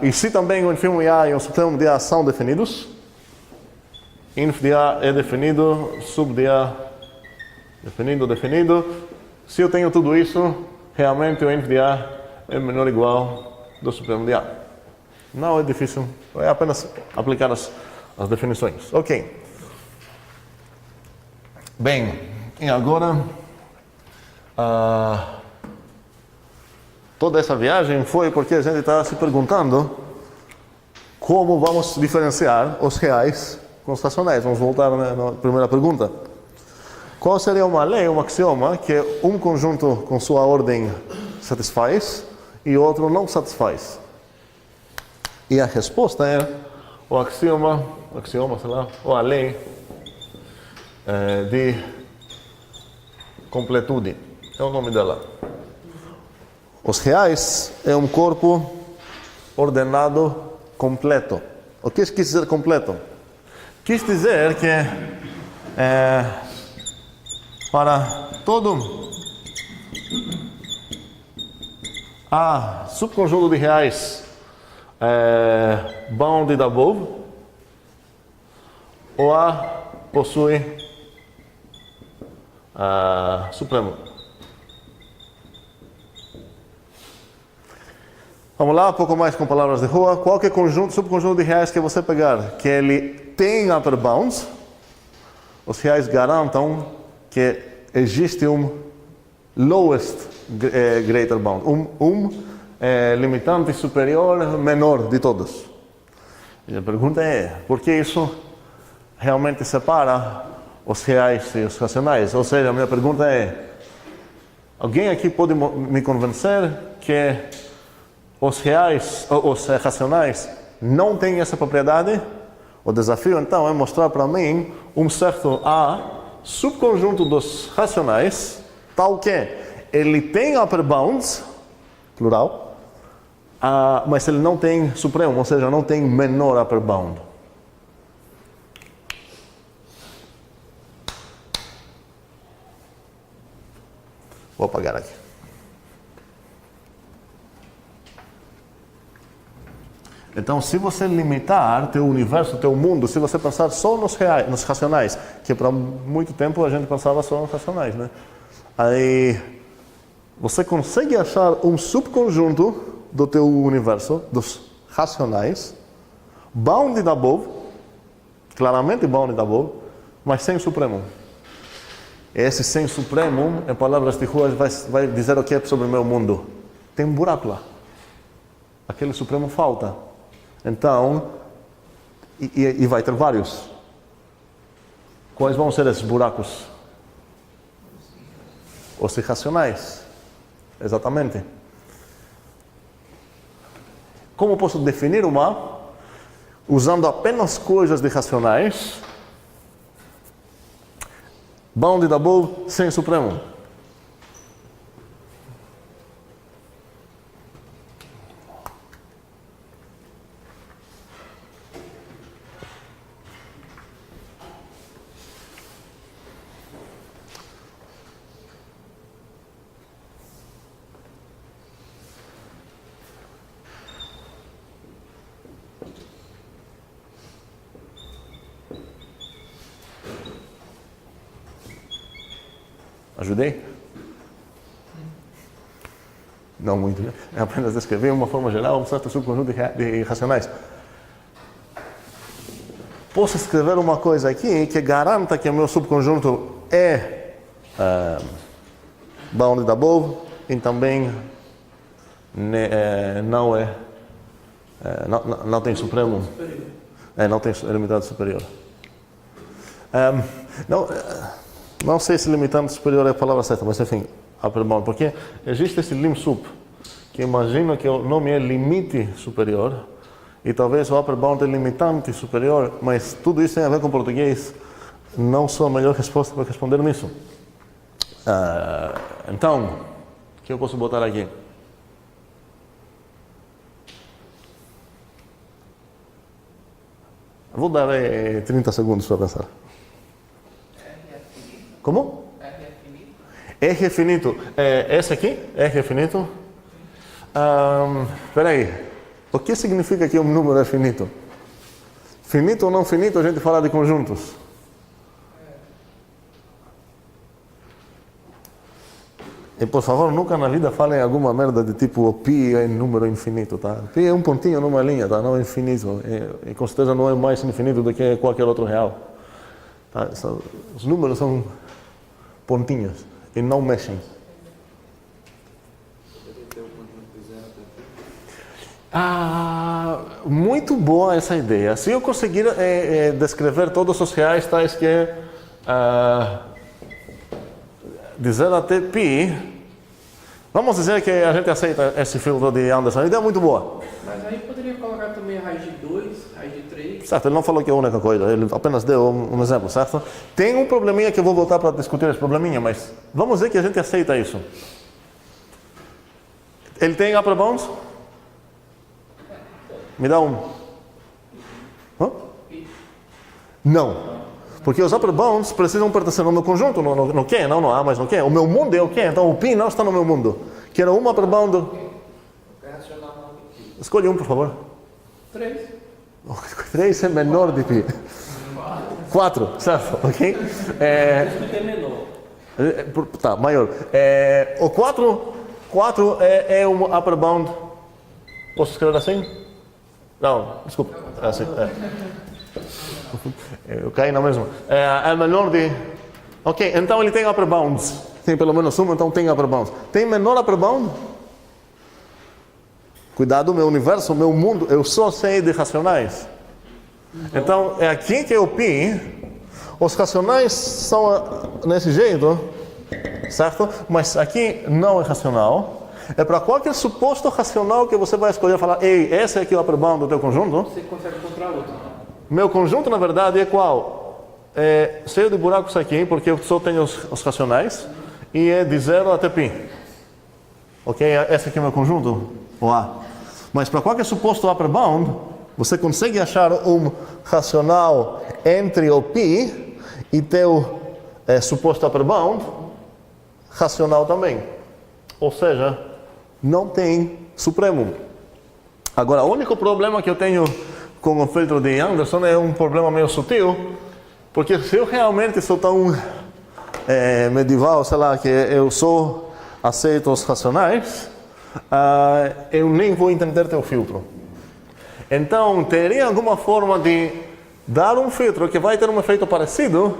e se também o ínfimo de A e o supremo de A são definidos, inf de A é definido, sub de A definido. Se eu tenho tudo isso, realmente o inf de A é menor ou igual do supremo de A. Não é difícil, é apenas aplicar as definições. Ok. Bem, e agora toda essa viagem foi porque a gente está se perguntando como vamos diferenciar os reais com os racionais. Vamos voltar na primeira pergunta. Qual seria uma lei, um axioma, que um conjunto com sua ordem satisfaz e outro não satisfaz? E a resposta é o axioma, sei lá, ou a lei de completude. É o nome dela. Os reais é um corpo ordenado completo. O que quis dizer completo? Quis dizer que para todo subconjunto de reais bounded above, o A possui supremo. Vamos lá, um pouco mais com palavras de rua. Qualquer subconjunto de reais que você pegar, que ele tem upper bounds, os reais garantam que existe um lowest greater bound, limitante superior menor de todos. E a pergunta é, por que isso realmente separa os reais e os racionais? Ou seja, a minha pergunta é, alguém aqui pode me convencer que os reais, os racionais não tem essa propriedade, o desafio então é mostrar para mim um certo A, subconjunto dos racionais, tal que ele tem upper bounds, plural, mas ele não tem supremo, ou seja, não tem menor upper bound. Vou apagar aqui. Então, se você limitar teu universo, teu mundo, se você pensar só nos racionais, que por muito tempo a gente pensava só nos racionais, né? Aí, você consegue achar um subconjunto do teu universo, dos racionais, bounded above, claramente bounded above, mas sem supremo. Esse sem supremo, em palavras de rua, vai dizer o que é sobre o meu mundo. Tem um buraco lá. Aquele supremo falta. Então, e vai ter vários. Quais vão ser esses buracos? Os irracionais. Exatamente. Como posso definir uma? Usando apenas coisas irracionais. Bounded above, sem supremo. Ajudei? Não muito, né? É apenas descrever de uma forma geral um certo subconjunto de racionais. Posso escrever uma coisa aqui que garanta que o meu subconjunto é bounded above e também não tem supremo. Não tem limitado superior. Não sei se limitante superior é a palavra certa, mas enfim, upper bound, porque existe esse lim sup, que imagino que o nome é limite superior, e talvez o upper bound é limitante superior, mas tudo isso tem a ver com português, não sou a melhor resposta para responder nisso. Então, o que eu posso botar aqui? Vou dar 30 segundos para pensar. Como? R é finito. Esse aqui? R é finito? Espera aí. O que significa que um número é finito? Finito ou não finito, a gente fala de conjuntos. E por favor, nunca na vida falem alguma merda de tipo o pi é número infinito, tá? Pi é um pontinho numa linha, tá? Não é infinito. E com certeza não é mais infinito do que qualquer outro real. Tá? Os números são pontinhos e não mexem. Muito boa essa ideia. Se eu conseguir descrever todos os reais tais que de 0 até π, vamos dizer que a gente aceita esse filtro de Anderson. A ideia é muito boa. Mas aí poderia colocar também a raiz de 2, raiz de 3. Certo, ele não falou que é a única coisa, ele apenas deu um exemplo, certo? Tem um probleminha que eu vou voltar para discutir esse probleminha, mas vamos dizer que a gente aceita isso. Ele tem upper bounds? Me dá um. Hã? Não. Porque os upper bounds precisam pertencer no meu conjunto, no Q, não no A, mas no Q. O meu mundo é o Q, então o π não está no meu mundo. Quero um upper bound. Escolhe um, por favor. 3. 3 é menor de π. 4, certo? Ok? É menor. Tá, maior. O 4 é um upper bound. Posso escrever assim? Não, desculpa. É assim. Eu caí na mesma. É menor de... Ok, então ele tem upper bounds. Tem pelo menos um, então tem upper bounds. Tem menor upper bound? Cuidado, meu universo, meu mundo, eu só sei de racionais. Então, é aqui que é o π. Os racionais são nesse jeito, certo? Mas aqui não é racional. É para qualquer suposto racional que você vai escolher falar, ei, esse é aqui o upper bound do teu conjunto. Você consegue encontrar outro. Meu conjunto, na verdade, é qual? É cheio de buracos aqui, porque eu só tenho os racionais, e é de 0 até π. Ok? Esse aqui é o meu conjunto, o A. Mas para qualquer suposto upper bound, você consegue achar um racional entre o π e teu suposto upper bound racional também. Ou seja, não tem supremo. Agora, o único problema que eu tenho com o filtro de Anderson é um problema meio sutil, porque se eu realmente sou tão medieval, sei lá, que eu só aceito os racionais, eu nem vou entender teu filtro. Então, teria alguma forma de dar um filtro que vai ter um efeito parecido,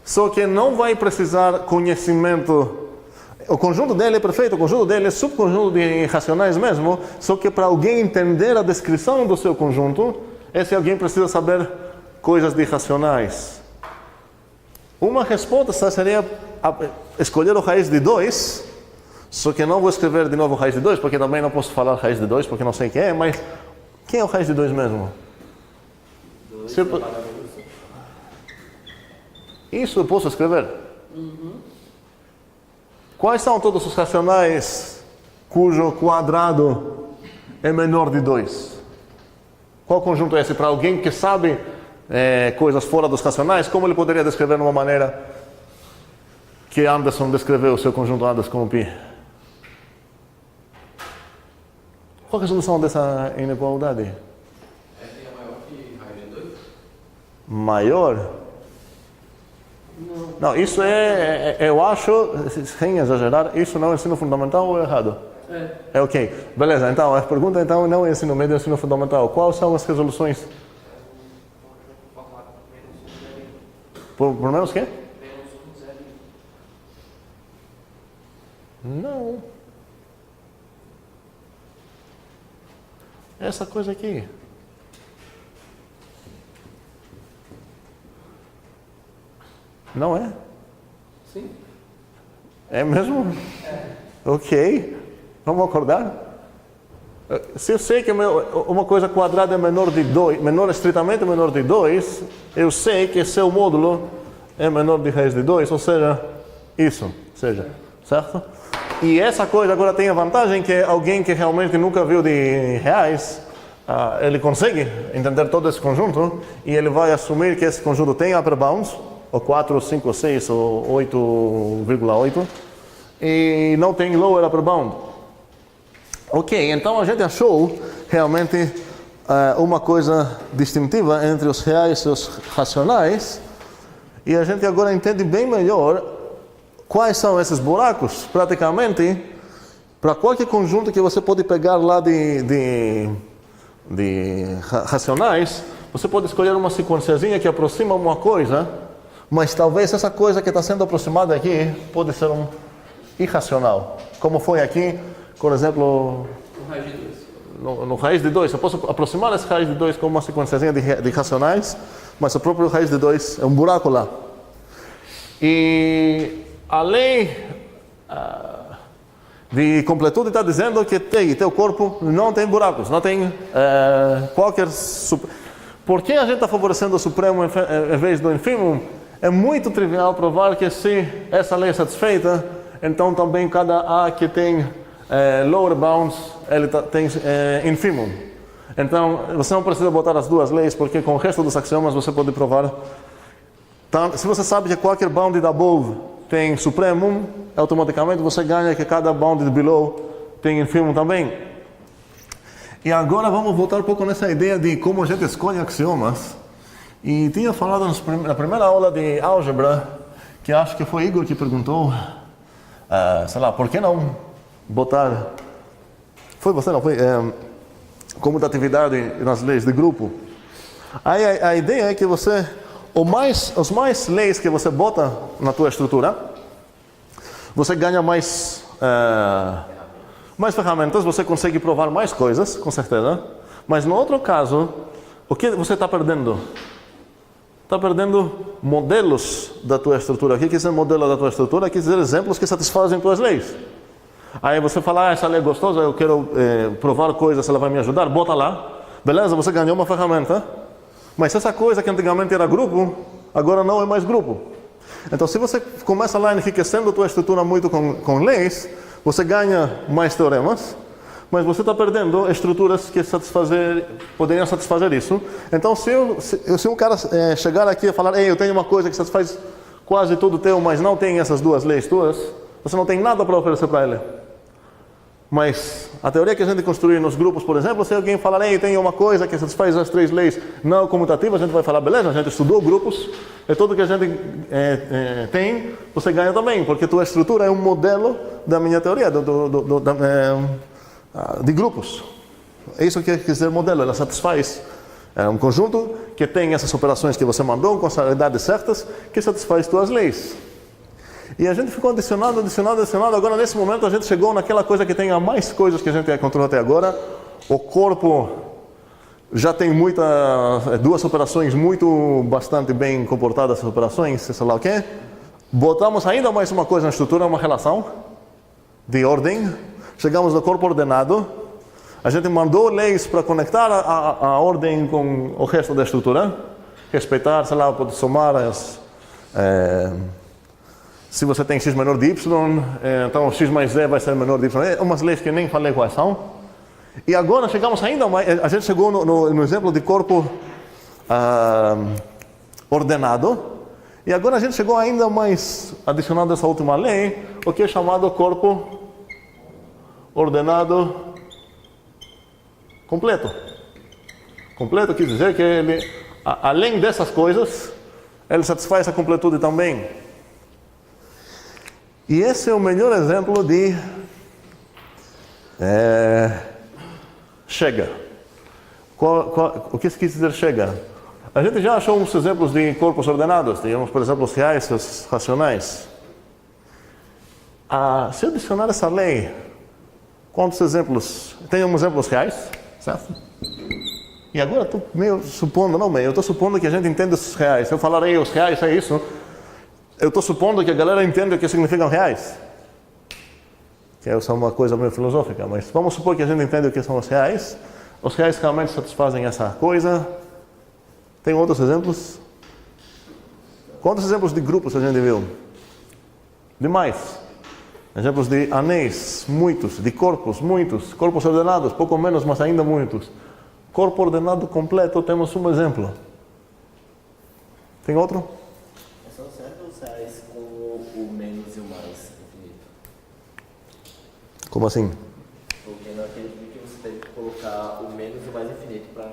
só que não vai precisar conhecimento. O conjunto dele é perfeito, o conjunto dele é subconjunto de racionais mesmo, só que para alguém entender a descrição do seu conjunto, esse alguém precisa saber coisas de racionais. Uma resposta seria escolher o raiz de 2, só que não vou escrever de novo raiz de 2, porque também não posso falar raiz de 2, porque não sei quem é, mas quem é o raiz de 2 mesmo? Isso eu posso escrever. Quais são todos os racionais cujo quadrado é menor de 2? Qual conjunto é esse? Para alguém que sabe coisas fora dos racionais, como ele poderia descrever de uma maneira que Anderson descreveu o seu conjunto Anderson como π? Qual a resolução dessa inigualdade? É maior que raiz de 2? Maior? Não, isso eu acho, sem exagerar, isso não é ensino fundamental ou é errado? É ok. Beleza, então a pergunta então não é ensino médio, é ensino fundamental. Quais são as resoluções? Por menos quê? Não. Essa coisa aqui. Não é? Sim. É mesmo? Ok. Vamos acordar? Se eu sei que uma coisa quadrada é menor de 2, estritamente menor de 2, eu sei que seu módulo é menor de raiz de 2, ou seja, isso, certo? E essa coisa agora tem a vantagem que alguém que realmente nunca viu de reais, ele consegue entender todo esse conjunto e ele vai assumir que esse conjunto tem upper bounds, ou 4, 5, 6, ou 8,8, e não tem lower upper bound. Ok, então a gente achou realmente uma coisa distintiva entre os reais e os racionais, e a gente agora entende bem melhor quais são esses buracos, praticamente, para qualquer conjunto que você pode pegar lá de racionais, você pode escolher uma sequenciazinha que aproxima uma coisa, mas talvez essa coisa que está sendo aproximada aqui pode ser um irracional, como foi aqui, por exemplo, no raiz de 2. Eu posso aproximar esse raiz de 2 com uma sequenciazinha de racionais, mas o próprio raiz de 2 é um buraco lá. E a lei de completude está dizendo que teu corpo não tem buracos, não tem qualquer... Por que a gente está favorecendo o supremo em vez do infimum? É muito trivial provar que se essa lei é satisfeita, então também cada A que tem lower bounds, ele tem infimum. Então, você não precisa botar as duas leis, porque com o resto dos axiomas você pode provar. Se você sabe que qualquer bound de above tem supremum, automaticamente você ganha que cada bound de below tem infimum também. E agora vamos voltar um pouco nessa ideia de como a gente escolhe axiomas. E tinha falado na primeira aula de álgebra, que acho que foi Igor que perguntou, sei lá, por que não botar... Foi você, não foi? Comutatividade nas leis de grupo. Aí a ideia é que você... Os mais leis que você bota na tua estrutura, você ganha mais ferramentas, você consegue provar mais coisas, com certeza. Mas no outro caso, o que você está perdendo? Está perdendo modelos da tua estrutura. O que quer dizer modelo da tua estrutura? Quer dizer exemplos que satisfazem tuas leis. Aí você fala, essa lei é gostosa, eu quero provar coisas, ela vai me ajudar, bota lá. Beleza, você ganhou uma ferramenta. Mas essa coisa que antigamente era grupo, agora não é mais grupo. Então, se você começa lá enriquecendo a tua estrutura muito com leis, você ganha mais teoremas, mas você está perdendo estruturas que poderiam satisfazer isso. Então, se um cara chegar aqui e falar, eu tenho uma coisa que satisfaz quase tudo teu, mas não tem essas duas leis tuas, você não tem nada para oferecer para ele. Mas a teoria que a gente construiu nos grupos, por exemplo, se alguém falar, tem uma coisa que satisfaz as 3 leis não comutativas, a gente vai falar, beleza, a gente estudou grupos, e tudo que a gente tem, você ganha também, porque tua estrutura é um modelo da minha teoria, de grupos. É isso que quer dizer modelo, ela satisfaz. É um conjunto que tem essas operações que você mandou, com as realidades certas, que satisfaz tuas leis. E a gente ficou adicionando. Agora, nesse momento, a gente chegou naquela coisa que tem a mais coisas que a gente encontrou até agora. O corpo já tem duas operações bastante bem comportadas, essas operações, sei lá o quê. Botamos ainda mais uma coisa na estrutura, uma relação de ordem. Chegamos no corpo ordenado. A gente mandou leis para conectar a ordem com o resto da estrutura. Respeitar, sei lá, pode somar se você tem x menor de y, então x mais z vai ser menor de y. Umas leis que nem falei quais são. E agora chegamos ainda mais, a gente chegou no exemplo de corpo ordenado. E agora a gente chegou ainda mais, adicionando essa última lei, o que é chamado corpo ordenado completo. Completo quer dizer que ele, além dessas coisas, ele satisfaz a completude também. E esse é o melhor exemplo de chega. O que quer dizer chega? A gente já achou uns exemplos de corpos ordenados, digamos, por exemplo, os reais e os racionais. Se eu adicionar essa lei, quantos exemplos? Tem exemplos reais, certo? E agora estou eu estou supondo que a gente entende os reais. Se eu falar os reais é isso, eu estou supondo que a galera entende o que significam reais. Que é uma coisa meio filosófica, mas vamos supor que a gente entende o que são os reais. Os reais realmente satisfazem essa coisa. Tem outros exemplos? Quantos exemplos de grupos a gente viu? Demais. Exemplos de anéis, muitos. De corpos, muitos. Corpos ordenados, pouco menos, mas ainda muitos. Corpo ordenado completo, temos um exemplo. Tem outro? São sempre os reais com o menos e o mais infinito. Como assim? Porque naquele que você tem que colocar o menos e o mais infinito para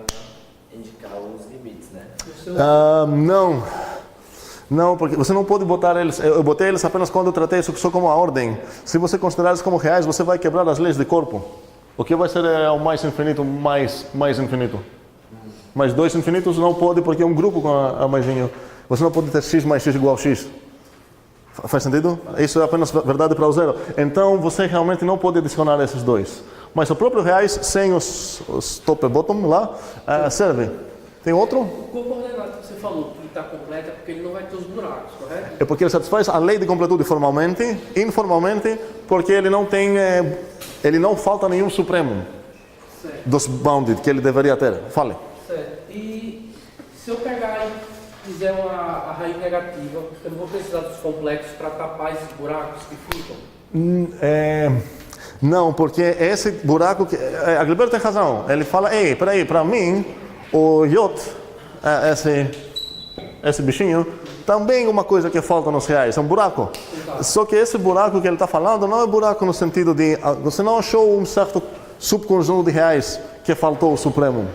indicar os limites, né? Não, porque você não pode botar eles. Eu botei eles apenas quando eu tratei isso só como a ordem. Se você considerar eles como reais, você vai quebrar as leis de corpo. O que vai ser o mais infinito, mais infinito? Mais 2 infinitos não pode, porque é um grupo com a maisinho. Você não pode ter x mais x igual a x. Faz sentido? Isso é apenas verdade para o zero. Então você realmente não pode adicionar esses dois. Mas o próprio reais, sem os top e bottom lá, serve. Tem outro? O corpo ordenado que você falou, que está completo, é porque ele não vai ter os buracos, correto? É porque ele satisfaz a lei de completude formalmente, informalmente, porque ele não tem, ele não falta nenhum supremo dos bounded que ele deveria ter. Fale. Certo. E se eu pegar e fizer a raiz negativa, eu não vou precisar dos complexos para tapar esses buracos que ficam? Não, porque esse buraco que a Gilberto tem razão. Ele fala, peraí, para mim o iot, esse bichinho, também é uma coisa que falta nos reais, é um buraco. Só que esse buraco que ele está falando não é buraco no sentido de você não achou um certo subconjunto de reais que faltou o supremo.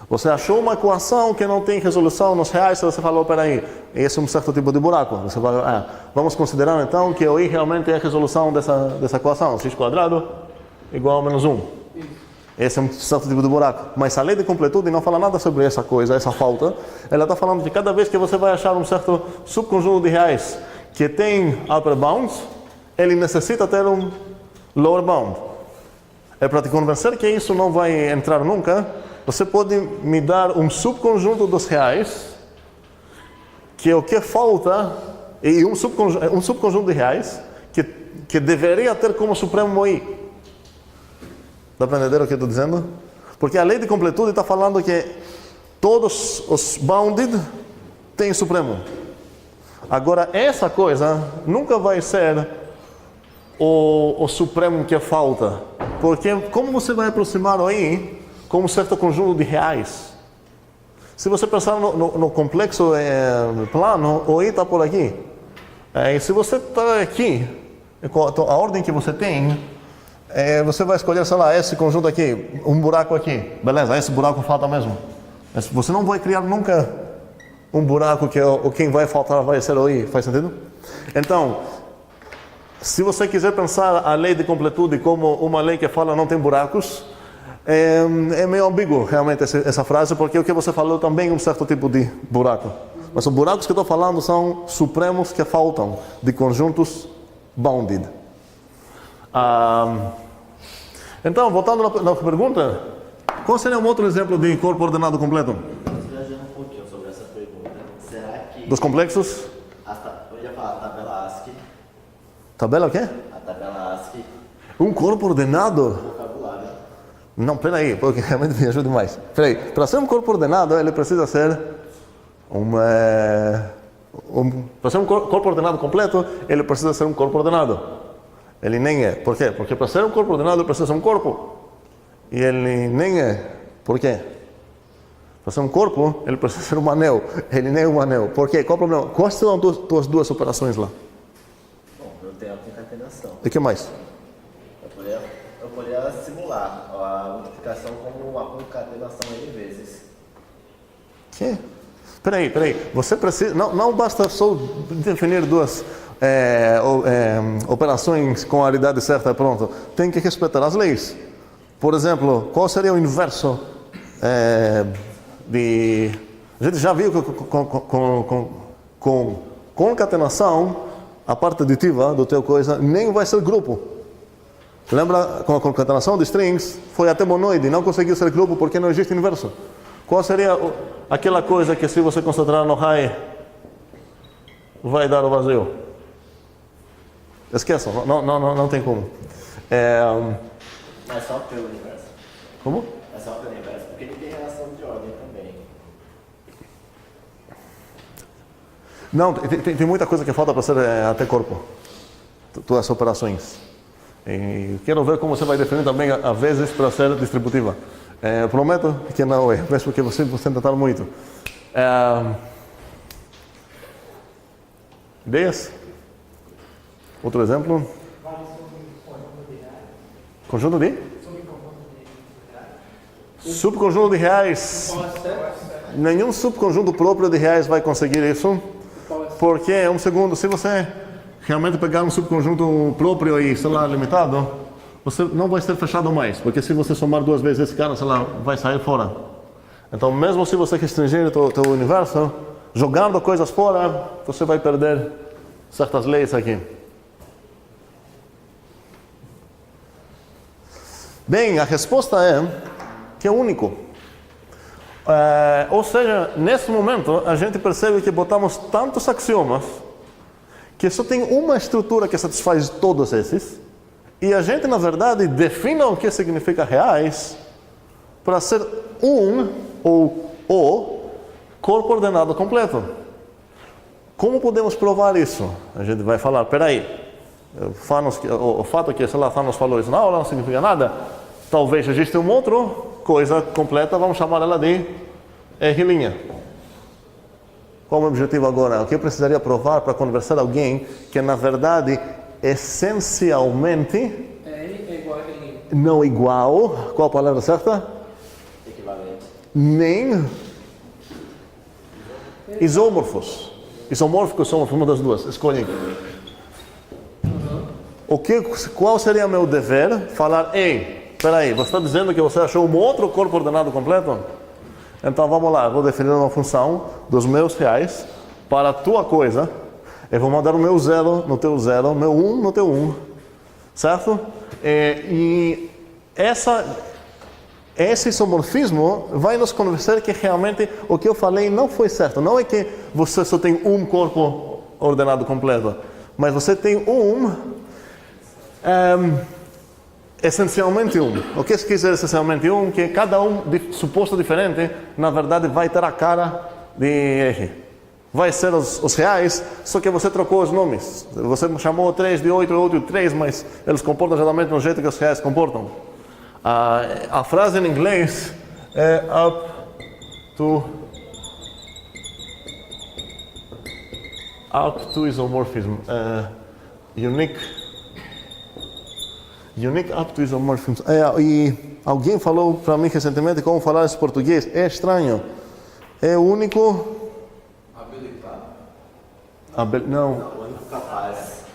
Você achou uma equação que não tem resolução nos reais, você falou, peraí, esse é um certo tipo de buraco. Você vai, vamos considerar então que o i realmente é a resolução dessa equação, x² igual a menos 1. Esse é um certo tipo de buraco. Mas a lei de completude não fala nada sobre essa coisa, essa falta. Ela está falando que cada vez que você vai achar um certo subconjunto de reais que tem upper bounds, ele necessita ter um lower bound. É para te convencer que isso não vai entrar nunca, você pode me dar um subconjunto dos reais, que é o que falta, e um subconjunto de reais, que que deveria ter como supremo aí. Dá para entender o que eu estou dizendo? Porque a lei de completude está falando que todos os bounded têm supremo. Agora, essa coisa nunca vai ser o supremo que falta. Porque como você vai aproximar o I como um certo conjunto de reais? Se você pensar no complexo plano, o I está por aqui. E se você está aqui, a ordem que você tem, você vai escolher, sei lá, esse conjunto aqui, um buraco aqui. Beleza, esse buraco falta mesmo. Mas você não vai criar nunca um buraco que quem vai faltar vai ser o I. Faz sentido? Então, se você quiser pensar a lei de completude como uma lei que fala não tem buracos, é meio ambíguo realmente essa frase, porque o que você falou também é um certo tipo de buraco. Mas os buracos que eu estou falando são supremos que faltam de conjuntos bounded. Então, voltando na pergunta, qual seria um outro exemplo de corpo ordenado completo? Viajando um pouquinho sobre essa pergunta, será que... Dos complexos? Eu ia falar a tabela ASCII. Tabela o quê? A tabela ASCII, Um corpo ordenado? vocabulário. Não, peraí, porque realmente me ajuda mais. Peraí, para ser um corpo ordenado, ele precisa ser para ser um corpo ordenado completo, ele precisa ser um corpo ordenado. Ele nem é. Por quê? Porque para ser um corpo ordenado, ele precisa ser um corpo. E ele nem é. Por quê? Para ser um corpo, ele precisa ser um anel. Ele nem é um anel. Por quê? Qual o problema? Quais são as tuas duas operações lá? Bom, eu tenho a concatenação. E o que mais? Eu poderia simular a multiplicação como uma concatenação N vezes. Que? Peraí. Você precisa... Não basta só definir duas operações com a aridade certa e pronto. Tem que respeitar as leis. Por exemplo, qual seria o inverso de... A gente já viu que com concatenação, a parte aditiva do teu coisa nem vai ser grupo. Lembra, com a concatenação de strings, foi até monoide, não conseguiu ser grupo porque não existe inverso. Qual seria aquela coisa que se você concentrar no high, vai dar o vazio? Esqueçam, não tem como. Mas só pelo universo. Como? É só pelo universo, porque ele tem relação de ordem também. Não, tem muita coisa que falta para ser até corpo. Tuas operações. E quero ver como você vai definir também, às vezes, para ser distributiva. Prometo que não é, mesmo que você tentar muito. Ideias? Outro exemplo? Conjunto de? Subconjunto de reais. Nenhum subconjunto próprio de reais vai conseguir isso. Porque, um segundo, se você realmente pegar um subconjunto próprio e, sei lá, limitado, você não vai ser fechado mais. Porque se você somar duas vezes esse cara, sei lá, vai sair fora. Então, mesmo se você restringir o teu universo, jogando coisas fora, você vai perder certas leis aqui. Bem, a resposta é que é único. Ou seja, nesse momento, a gente percebe que botamos tantos axiomas que só tem uma estrutura que satisfaz todos esses, e a gente, na verdade, define o que significa reais para ser ou o corpo ordenado completo. Como podemos provar isso? A gente vai falar, peraí, o fato que, sei lá, Thanos falou isso na aula não significa nada. Talvez exista uma outra coisa completa, vamos chamar ela de R'. Qual é o objetivo agora? O que eu precisaria provar para conversar alguém que, na verdade, essencialmente É igual a R'. não igual, qual a palavra certa? Equivalente. Nem isômorfos. Isomórfico ou isômorfo, uma das duas, escolhem. Qual seria meu dever? Falar, ei, peraí, você está dizendo que você achou um outro corpo ordenado completo? Então vamos lá, vou definir uma função dos meus reais para a tua coisa. Eu vou mandar o meu zero no teu zero, meu no teu certo? E esse isomorfismo vai nos convencer que realmente o que eu falei não foi certo. Não é que você só tem um corpo ordenado completo, mas você tem Essencialmente um. O que se quer dizer essencialmente um? Que cada suposto diferente, na verdade, vai ter a cara de R. Vai ser os reais, só que você trocou os nomes. Você chamou 3 de 8 e outro de 3, mas eles comportam geralmente no jeito que os reais comportam. A frase em inglês é up to isomorphism. Unique up to isomorphism. E alguém falou para mim recentemente como falar esse português. É estranho. É o único...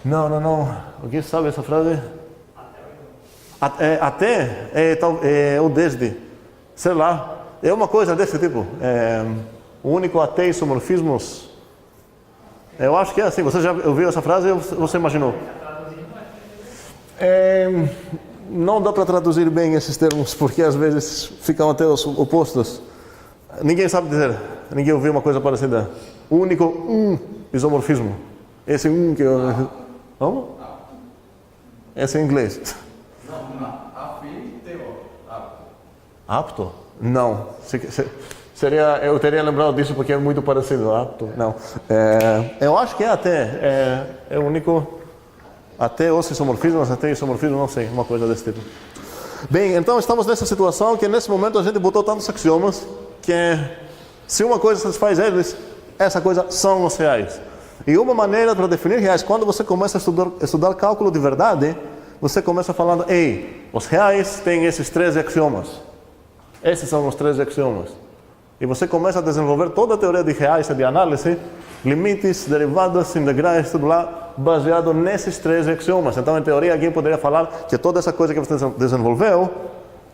Não. Não. Alguém sabe essa frase? Até é o desde. Sei lá. É uma coisa desse tipo. O único até isomorfismos. Eu acho que é assim. Você já ouviu essa frase ou você imaginou? Não dá para traduzir bem esses termos porque às vezes ficam até os opostos. Ninguém sabe dizer. Ninguém ouviu uma coisa parecida. O único isomorfismo. Esse que eu... Como? Esse é em inglês. Apto? Não. Eu teria lembrado disso porque é muito parecido. Apto? Não. Eu acho que é até. É o único... Até os isomorfismos, até isomorfismo, não sei. Uma coisa desse tipo. Bem, então estamos nessa situação que nesse momento a gente botou tantos axiomas que se uma coisa satisfaz eles, essa coisa são os reais. E uma maneira para definir reais, quando você começa a estudar cálculo de verdade, você começa falando, os reais têm esses 13 axiomas. Esses são os 13 axiomas. E você começa a desenvolver toda a teoria de reais e de análise, limites, derivadas, integrais, tudo lá, baseado nesses 13 axiomas. Então, em teoria, alguém poderia falar que toda essa coisa que você desenvolveu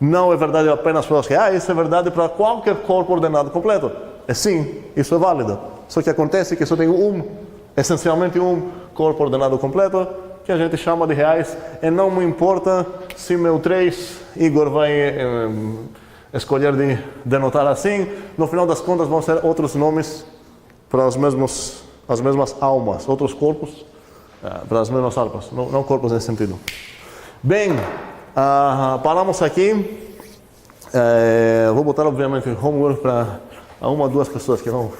não é verdade apenas para os reais, é verdade para qualquer corpo ordenado completo. E sim, isso é válido. Só que acontece que só tem essencialmente um corpo ordenado completo, que a gente chama de reais, e não me importa se meu 3, Igor vai escolher de denotar assim, no final das contas vão ser outros nomes para as mesmas almas, outros corpos para as mesmas almas, não corpos nesse sentido. Bem, paramos aqui. Vou botar obviamente homework para uma ou duas pessoas que vão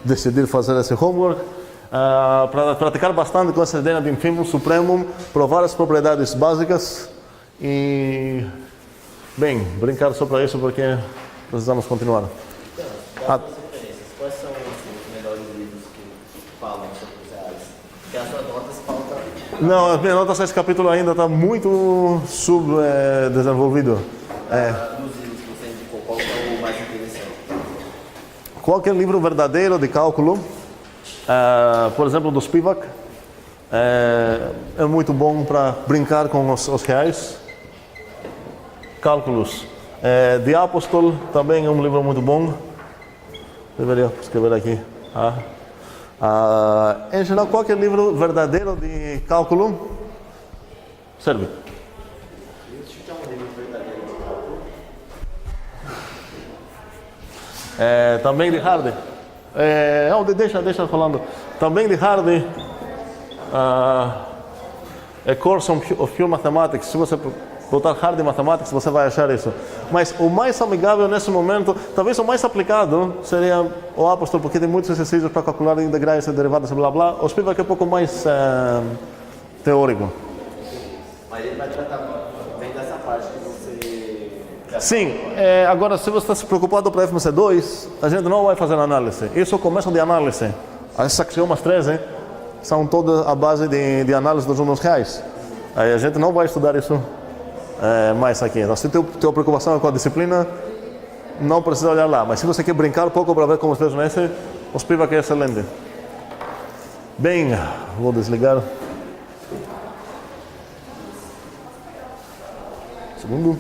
decidir fazer esse homework. Para praticar bastante com essa ideia de infimum supremum, provar as propriedades básicas e, bem, brincar só para isso porque precisamos continuar. Quais são os melhores livros que falam sobre os reais? Porque as suas notas faltam... Não, as minhas notas, esse capítulo ainda está muito subdesenvolvido. Dos livros que você indicou, qual é o mais interessante? Qualquer livro verdadeiro de cálculo, por exemplo, do Spivak, é muito bom para brincar com os reais. Cálculos. De Apostol também é um livro muito bom. Deveria escrever aqui. Em geral, qualquer livro verdadeiro de cálculo serve. Também de Hardy. Deixa falando. Também de Hardy. A Course of Pure Mathematics. Se você botar Hardy Mathematics, você vai achar isso. Mas o mais amigável nesse momento, talvez o mais aplicado, seria o Apostol, porque tem muitos exercícios para calcular integrais e derivadas e blá blá. O Spivak é um pouco mais teórico. Mas ele vai tratar bem dessa parte que você... Sim, agora se você está se preocupado para FMC2, a gente não vai fazer análise. Isso é o começo de análise. As axiomas 13 são toda a base de análise dos números reais. Aí a gente não vai estudar isso mais aqui. Então, se tua preocupação é com a disciplina, não precisa olhar lá. Mas se você quer brincar um pouco para ver como vocês conhecem, o Spivak é excelente. Bem, vou desligar. Segundo.